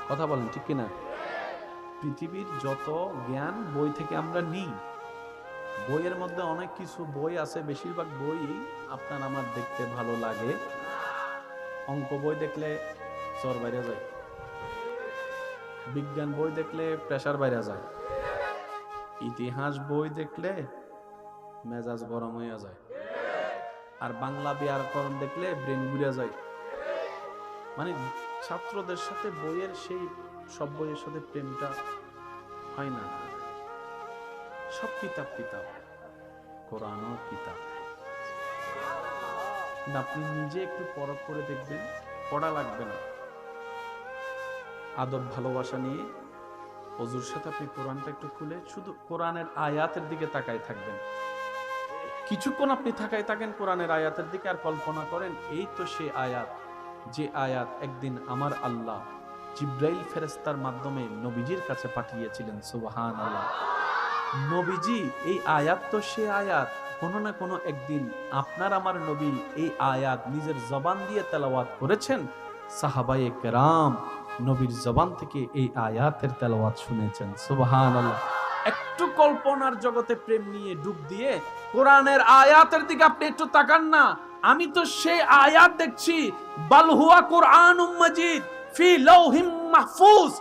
A: কথা বলেন ঠিক কিনা? পৃথিবীর যত জ্ঞান বই থেকে আমরা নিই, বইয়ের মধ্যে অনেক কিছু বই আছে, বেশিরভাগ বই আপনার আমার দেখতে ভালো লাগে। অঙ্ক বই দেখলে জ্বর বাইরে যায়, বিজ্ঞান বই দেখলে প্রেসার বাইরে যায়, ইতিহাস বই দেখলে মেজাজ গরম হয়ে যায়, আর বাংলা ব্যাকরণ দেখলে ব্রেন ঘুরে যায়। মানে ছাত্রদের সাথে বইয়ের সেই সব বইয়ের সাথে প্রেমটা হয় না। সব কিতাব কিতাব, কোরআনও কিতাব। আপনি নিজে একটু পরখ করে দেখবেন, পড়া লাগবে না, আদব ভালোবাসা নিয়ে ওযুর সাথে আপনি কোরআনটা একটু খুলে শুধু কোরআনের আয়াতের দিকে তাকায় থাকবেন। কিছুক্ষণ আপনি তাকায় থাকেন কোরআনের আয়াতের দিকে, আর কল্পনা করেন এই তো সে আয়াত, যে আয়াত একদিন আমার আল্লাহ জিব্রাইল ফেরেশতার মাধ্যমে নবীজির কাছে পাঠিয়েছিলেন। সুবহানাল্লাহ। নবীজি এই আয়াত তো সে আয়াত, কোনো না কোনো একদিন আপনার আমার নবী এই আয়াত নিজের জবান দিয়ে তেলাওয়াত করেছেন। সাহাবায়ে কেরাম নবীর জবান থেকে এই আয়াতের তেলাওয়াত শুনেছেন। সুবহানাল্লাহ। একটু কল্পনার জগতে প্রেম নিয়ে ডুব দিয়ে কোরআনের আয়াতের দিকে আপনি একটু তাকান না। আমি তো সেই আয়াত দেখছি, বাল হুয়া কুরআনুম মাজিদ ফি লাউহিম মাহফুজ।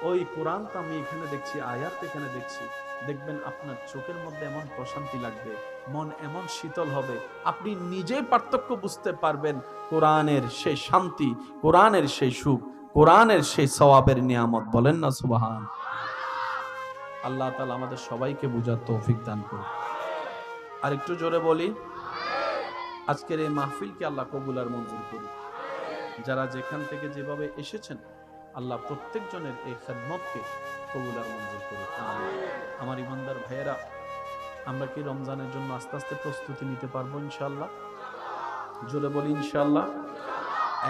A: ওই কোরআন তো আমি এখানে দেখছি, আয়াত এখানে দেখছি। দেখবেন আপনার চোখের মধ্যে এমন প্রশান্তি লাগবে, মন এমন শীতল হবে, আপনি নিজেই পার্থক্য বুঝতে পারবেন। কোরআনের সেই শান্তি, কোরআনের সেই সুখ, কোরআনের সেই সওয়াবের নিয়ামত। বলেন না সুবহান। আল্লাহ তাআলা আমাদের সবাইকে বুঝার তৌফিক দান করুন। আর একটু জোরে বলি, আজকের এই মাহফিলকে আল্লাহ কবুল আর মঞ্জুর করুন। যারা যেখান থেকে যেভাবে এসেছেন আল্লাহ প্রত্যেকজনের এই খেদমতকে কবুল আর মঞ্জুর করুন। আমার ইমানদার ভাইয়েরা, আমরা কি রমজানের জন্য আস্তে আস্তে প্রস্তুতি নিতে পারবো ইনশাআল্লাহ? জোরে বলি ইনশাআল্লাহ।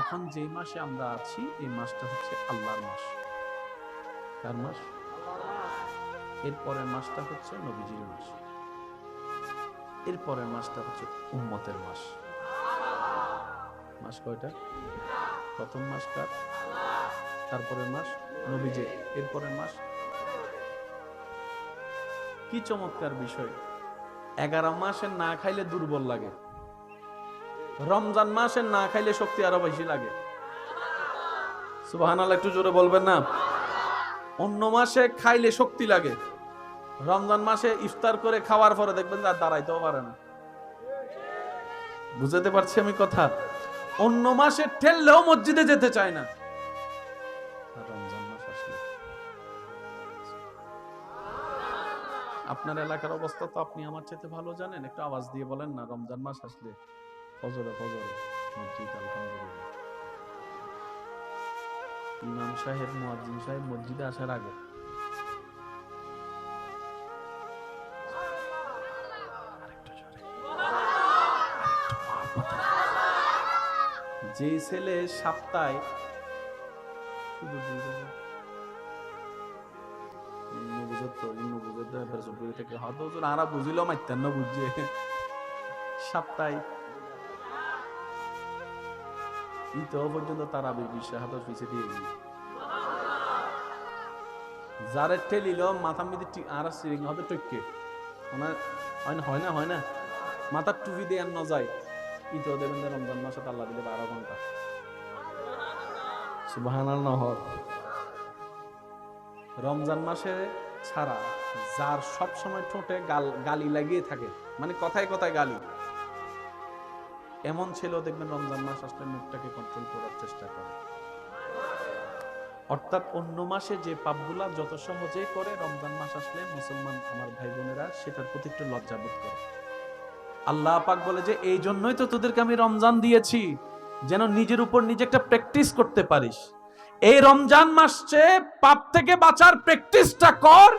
A: এখন যে মাসে আমরা আছি এই মাসটা হচ্ছে আল্লাহর মাস। কার মাস? এরপরের মাসটা হচ্ছে নবীজির মাস, এরপরের মাসটা হচ্ছে উম্মতের মাস। মাস কয়টা? প্রথম মাস কার? তারপরের মাস নবীজি, এরপরের মাস। কি চমৎকার বিষয়! 11 মাসে না খাইলে দুর্বল লাগে, রমজান মাসে না খাইলে শক্তি আরো বেশি লাগে। সুবহানাল্লাহ। একটু জোরে বলবেন না? অন্য মাসে খাইলে শক্তি লাগে, রমজান মাসে ইফতার করে খাওয়ার পরে দেখবেন আর দাঁড়াইতেও পারে না। বুঝাতে পারছি আমি কথা? অন্য মাসে ঠেললেও মসজিদে যেতে চায় না, রমজান মাস আসলে। আপনার এলাকার অবস্থা তো আপনি আমার চাইতে ভালো জানেন। একটু আওয়াজ দিয়ে বলেন না, রমজান মাস আসলে ফজরে ফজরে মসজিদ আলহামদুলিল্লাহ। ইমাম সাহেব, মুয়াজ্জিন সাহেব মসজিদে আসার আগে যে ছেলে সপ্তাহে শুধু 2 রাকাত থেকে হয়তো আরা বুঝিলেও মারতেন না, বুঝছে সপ্তাহে ইতো পর্যন্ত তারা বিশ্বাস হাতের পিছিয়ে দিয়ে গিয়ে যারা ঠেলিল মাথা মিদি আর সিরিং হতে টইকে হয় না মাথার টুপি দিয়ে আর ন যায় ইতো দেবেন রমজান মাসে আল্লাহ দিলে 12 ঘন্টা সুবহানাল্লাহ। রমজান মাসে ছাড়া যার সব সময় ঠোঁটে গালি লাগিয়ে থাকে, মানে কথায় কথায় গালি, এমন ছিল দেখবেন রমজান মাস আসলে মুখটাকে কন্ট্রোল করার চেষ্টা করে। অর্থাৎ অন্য মাসে যে পাপগুলা যত সহজে করে, রমজান মাস আসলে মুসলমান আমার ভাই বোনেরা সেটার প্রতি একটু লজ্জাবোধ করে। আল্লাহ পাক বলে যে এই জন্যই তো তোদেরকে আমি রমজান দিয়েছি, যেন নিজের উপর নিজে একটা প্র্যাকটিস করতে পারিস। এই রমজান মাসে পাপ থেকে বাঁচার প্র্যাকটিসটা কর,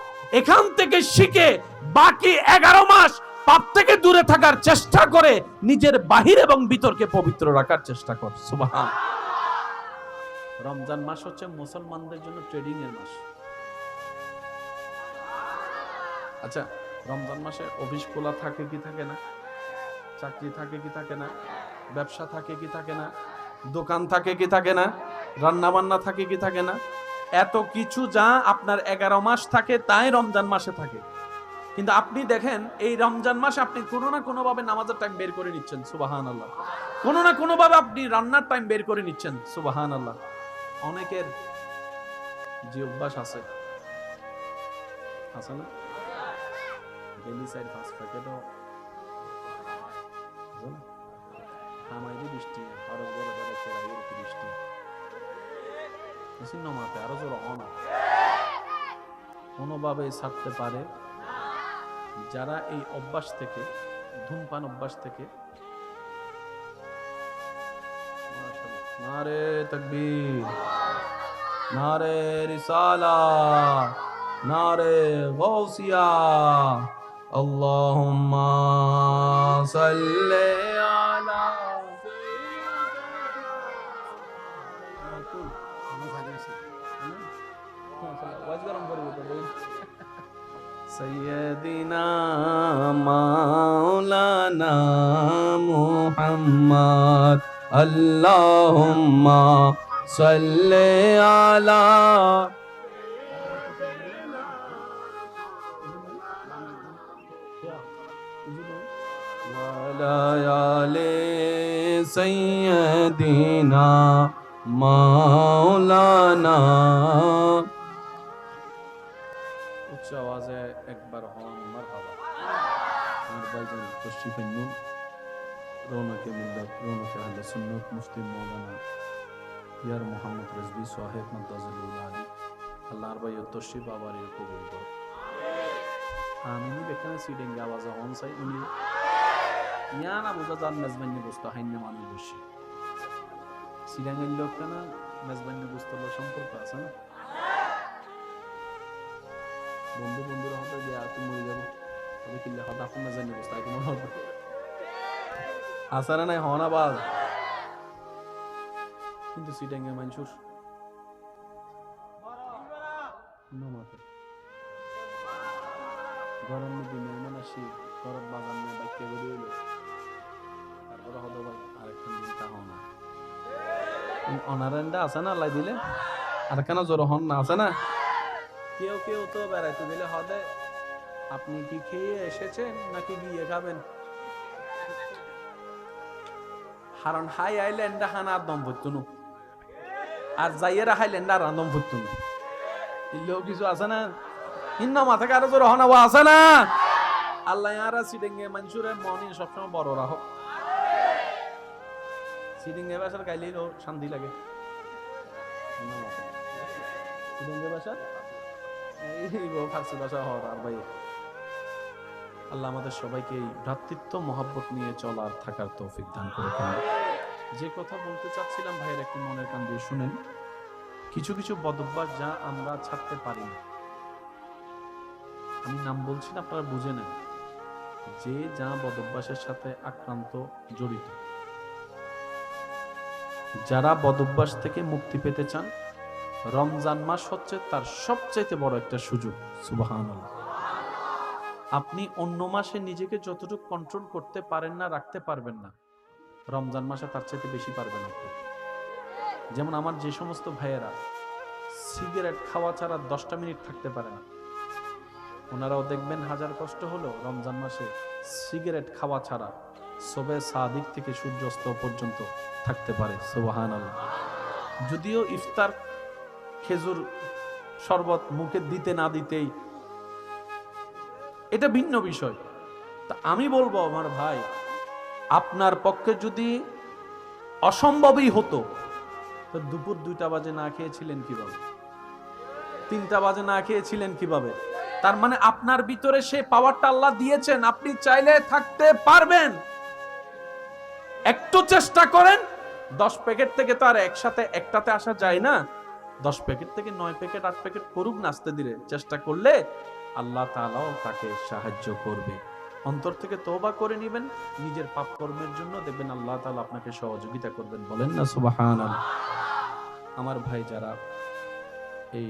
A: এখান থেকে শিখে বাকি 11 মাস পাপ থেকে দূরে থাকার চেষ্টা করে নিজের বাহির এবং ভিতরকে পবিত্র রাখার চেষ্টা কর। সুবহান। রমজান মাস হচ্ছে মুসলমানদের জন্য ট্রেডিং এর মাস। আচ্ছা, রমজান মাসে অফিস খোলা থাকে কি থাকে না, চাকরি থাকে কি থাকে না, ব্যবসা থাকে কি থাকে না, দোকান থাকে কি থাকে না, রান্না বান্না থাকে কি থাকে না, এত কিছু যা আপনার 11 মাস থাকে তাই রমজান মাসে থাকে। কিন্তু আপনি দেখেন এই রমজান মাসে আপনি কোনো না কোনো ভাবে নামাজের টাইম বের করে নিচ্ছেন, সুবহানাল্লাহ। কোনো না কোনো ভাবে আপনি রান্নার টাইম বের করে নিচ্ছেন, সুবহানাল্লাহ। অনেকের যে অভ্যাস আছে না, ডেইলি 4-5 প্যাকেটও হামাইজি বৃষ্টি খরচ বড় বড় কেরাইয়ের বৃষ্টি মেশিন নমাতে আরো জোর হন কোনোভাবে ছাড়তে পারে। যারা এই অভ্যাস থেকে, ধূমপান অভ্যাস থেকে, নারে তাকবীর, নারে রিসালাত, নারে গাউসিয়া, আল্লাহুম্মা সাল্লি আলা সাইয়্যিদিনা মাওলানা মুহাম্মদ, আল্লাহুম্মা সাল্লি আলা ওয়ালা আলি সাইয়্যিদিনা মাওলানা। উচ্চ আওয়াজে একবার হন মারহাবা। আমার ভাইজান তশরিফ আনুন, রৌনকে মিল্লাত, রৌনকে আহলে সুন্নাত, মুফতি মাওলানা ইয়ার মোহাম্মদ রিজভী সাহেব মুনতাজিরুল আলী, আল্লাহর ভাই তশরিফ আবারে কবুল কর। আমিনি বেখানে সিডিং আওয়াজ হন চাই উনি ইয়ানা বুঝা জান মেজবানি বস্তু হাইন্য মানুষ বেশি সিডিং লোক কেন মেজবানি বস্তু সম্পর্ক আছে না, বন্ধুরা হতে গিয়ে তুমি মরে যাবো তবে কিল্লে হঠাৎ আপনার মেজবানি বস্তু আগে মনে হবে আসারা নাই হন আবার। কিন্তু সিডিং এর মানুষ গরমের দিনে এমন আসি গরম বাগান নিয়ে বাইকে বেরিয়ে এলো, তারপরে হয়তো আরেকটা দিনটা হন না অনারেন্ডা আছে না লাই দিলে আর কেন জোর হন না আছে না। কেউ তো বেড়াইতে দিলে হদে আপনি কি খেয়ে এসেছেন নাকি গিয়ে খাবেন, কারণ হাই আইল্যান্ডা খানা আর দম ভরতুন আর যাইয়েরা হাইল্যান্ডা আর দম ভরতুন ইলেও কিছু আছে না, হিন্ন মাথা কারো জোর হন আছে না। আল্লাহ ইয়ারা সিডিংয়ে মানুষের মনে সবসময় বড় রাখো, সিডিংয়ে ভাষার গাইলেই শান্তি লাগে, সিডিংয়ে ভাষা এই ফার্সি ভাষা হওয়ার আর ভাই। আল্লাহ আমাদের সবাইকে এই ভ্রাতৃত্ব মহব্বত নিয়ে চলার থাকার তৌফিক দান করে। যে কথা বলতে চাচ্ছিলাম ভাইয়ের একটু মনের কান দিয়ে শুনেন। কিছু কিছু বদভ্যাস যা আমরা ছাড়তে পারি না, আমি নাম বলছি না, আপনারা বুঝে নেন যে যা বদভ্যাসের সাথে আক্রান্ত জড়িত। যারা বদভ্যাস থেকে মুক্তি পেতে চান, রমজান মাস হচ্ছে তার সবচাইতে বড় একটা সুযোগ। সুবহানাল্লাহ। আপনি অন্য মাসে নিজেকে যতটুকু কন্ট্রোল করতে পারেন না, রাখতে পারবেন না, রমজান মাসে তার চাইতে বেশি পারবেন আপনি। যেমন আমার যে সমস্ত ভাইয়েরা সিগারেট খাওয়া ছাড়া 10টা মিনিট থাকতে পারে না, ওনারাও দেখবেন হাজার কষ্ট হলো রমজান মাসে সিগারেট খাওয়া ছাড়া সবে সাদিক থেকে সূর্যাস্ত পর্যন্ত থাকতে পারে। সুবহানাল্লাহ। যদিও ইফতার খেজুর শরবত মুখে দিতে না দিতেই এটা ভিন্ন বিষয়। তা আমি বলবো আমার ভাই, আপনার পক্ষে যদি অসম্ভবই হতো তো দুপুর 2টা বাজে না খেয়েছিলেন কিভাবে, 3টা বাজে না খেয়েছিলেন কিভাবে? তার মানে আপনার ভিতরে সে পাওয়ারটা আল্লাহ দিয়েছেন, আপনি চাইলে থাকতে পারবেন। একটু চেষ্টা করেন। 10 প্যাকেট থেকে তো আর একসাথে একটাতে আসা যায় না। 10 প্যাকেট থেকে 9 প্যাকেট 8 প্যাকেট করুক না, আস্তে ধীরে চেষ্টা করলে আল্লাহ তাআলাও তাকে সাহায্য করবে। অন্তর থেকে তওবা করে নেবেন নিজের পাপ কর্মের জন্য, দেখবেন আল্লাহ তাআলা আপনাকে সহযোগিতা করবেন। বলেন না সুবহানাল্লাহ। আমার ভাই যারা এই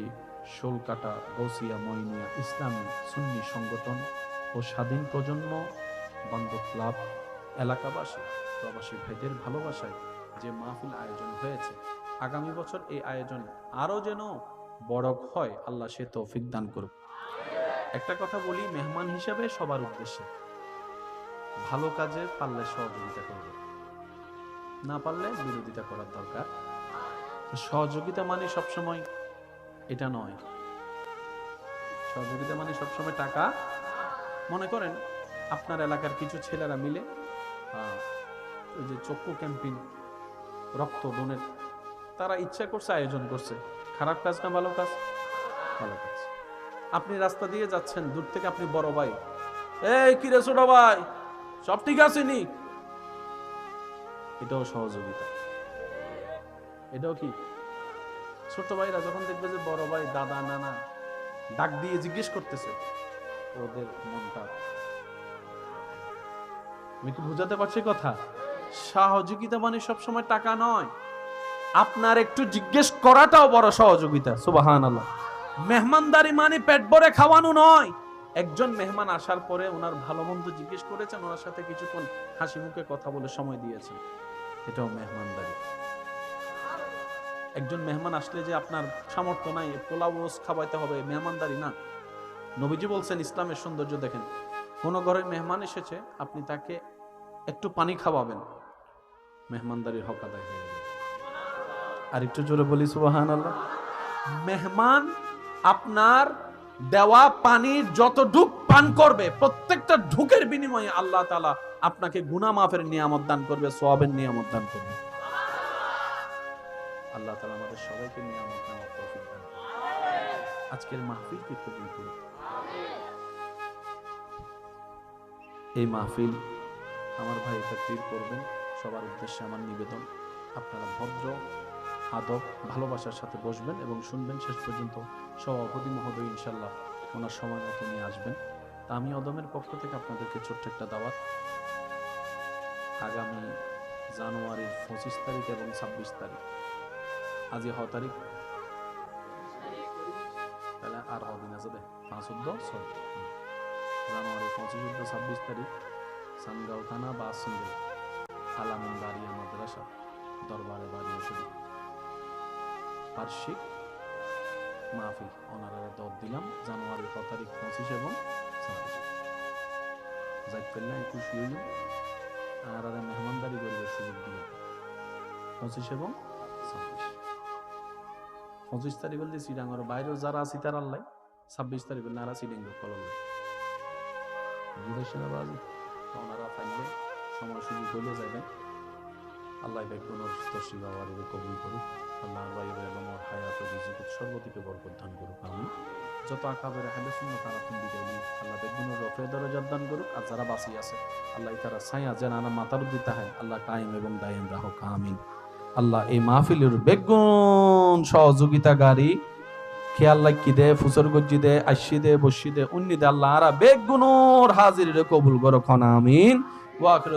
A: শোলকাটা গৌসিয়া মইনিয়া ইসলামী সুন্নি সংগঠন ও স্বাধীন প্রজন্ম বান্ধব ক্লাব এলাকাবাসী প্রবাসী ভাইদের ভালোবাসায় যে মাহফিল আয়োজন হয়েছে, আগামী বছর এই আয়োজন আরো যেন বড় হয়, আল্লাহ সে তৌফিক দান করুক। একটা কথা বলি মেহমান হিসেবে সবার উদ্দেশ্যে, ভালো কাজে পারলে সহযোগিতা করবে, না পারলে বিরোধিতা করার দরকার। সহযোগিতা মানে সবসময় এটা নয়, সহযোগিতা মানে সবসময় টাকা। মনে করেন আপনার এলাকার কিছু ছেলেরা মিলে ওই যে চক্ষু ক্যাম্পিং রক্ত ডোনেট তারা ইচ্ছা করছে, আয়োজন করছে, খারাপ কাজ না ভালো কাজ? ভালো কাজ। আপনি রাস্তা দিয়ে যাচ্ছেন, দূর থেকে আপনি বড় ভাই, এই কি রে ছোট ভাই, সব ঠিক আছে নি? এটাও সহযোগিতা। এটাও কি? ছোট ভাইরা যখন দেখবে যে বড় ভাই দাদা নানা ডাক দিয়ে জিজ্ঞেস করতেছে, ওদের মনটা, আমি কি বুঝাতে পারছি কথা? সহযোগিতা মানে সবসময় টাকা নয়, আপনার একটু জিজ্ঞেস করাটাও বড় সহযোগিতা। সুবহানাল্লাহ। মেহমানদারি মানে পেট ভরে খাওয়ানো নয়। একজন মেহমান আসার পরে ওনার ভালো মন্দ জিজ্ঞেস করেছেন, ওনার সাথে কিছুক্ষণ হাসি মুখে কথা বলে সময় দিয়েছেন, এটাও মেহমানদারি। একজন মেহমান আসলে যে আপনার সামর্থ্য নাই পোলাও রোজ খাওয়াইতে হবে, মেহমানদারি না। নবীজি বলছেন ইসলামের সৌন্দর্য দেখেন, কোন ঘরে মেহমান এসেছে আপনি তাকে একটু পানি খাওয়াবেন, মেহমানদারির হক আদায় হয়ে যাবে। আর একটু জোরে বলি সুবহানাল্লাহ। মেহমান আপনার দেওয়া পানির যত ঢুক পান করবে, প্রত্যেকটা ঢুকের বিনিময়ে আল্লাহ তাআলা আপনাকে গুনাহ মাফের নিয়ামত দান করবে, সওয়াবের নিয়ামত দান করবে। আল্লাহ তাআলা আমাদের সবাইকে নিয়ামত নেওয়ার তৌফিক দান করুন। আজকের মাহফিলকে কবুল করুন। এই মাহফিল আমার ভাই তাকবীর করবেন, সবার উদ্দেশ্যে আমার নিবেদন, আপনারা ভদ্র আদব ভালোবাসার সাথে বসবেন এবং শুনবেন শেষ পর্যন্ত। সভাপতি মহোদয় ইনশাল্লাহ ওনার সময় মতো নিয়ে আসবেন। তা আমি অদমের পক্ষ থেকে আপনাদেরকে ছোট্ট একটা দাওয়াত, আগামী জানুয়ারির 25 তারিখ এবং 26 তারিখ, আজই 6 তারিখ, তাহলে আর দিন আছে, 5-14 জানুয়ারি 25-26 তারিখ সানগাঁও থানা বা সিঙ্গেল আলামিন বাড়িয়া মাদ্রাসা দরবারে বাড়িয়া শরীফ বার্ষিক মাহফিল ওনারা দর দিলাম জানুয়ারির 6 তারিখ 25 এবং 26 যাই ফেললে 21 হইল আর মেহমানদারি করবে সুযোগ দিল 25 এবং 26 তারিখ বলতে সিডাঙ্গর বাইরেও যারা আছি তার আল্লাহ, 26 তারিখ নারা সিডিং কলল বুঝেছেন, ওনারা পাইলে সময় সুযোগ হলে যাবেন। আল্লাহ বেগুনোর তসিব আবার কবুল করুক। আল্লাহ বাইরে এবং ওর হায়াত রিজিক সর্বদিকে বরকত দান করুক। আমি যত আকাবের আহলে সুন্নাত তারা তুমি দিবেন, আল্লাহ বেগুনোর রফে দরজা দান করুক। আর যারা বাঁচি আছে আল্লাহ তারা ছায়া যেন আনা মাতার দিতে হয়, আল্লাহ কায়েম এবং দায়েম রাখুক। আমিন। আল্লাহ এই মাহফিলের বেগুন সহযোগিতাকারী খেয়াল রাখি দে, ফুসর গজ্জি দে, আশি দে, বসি দে, উন্নি দে, আল্লাহ আরা বেগুনোর হাজির কবুল করো। আমিন। ওয়া আখিরু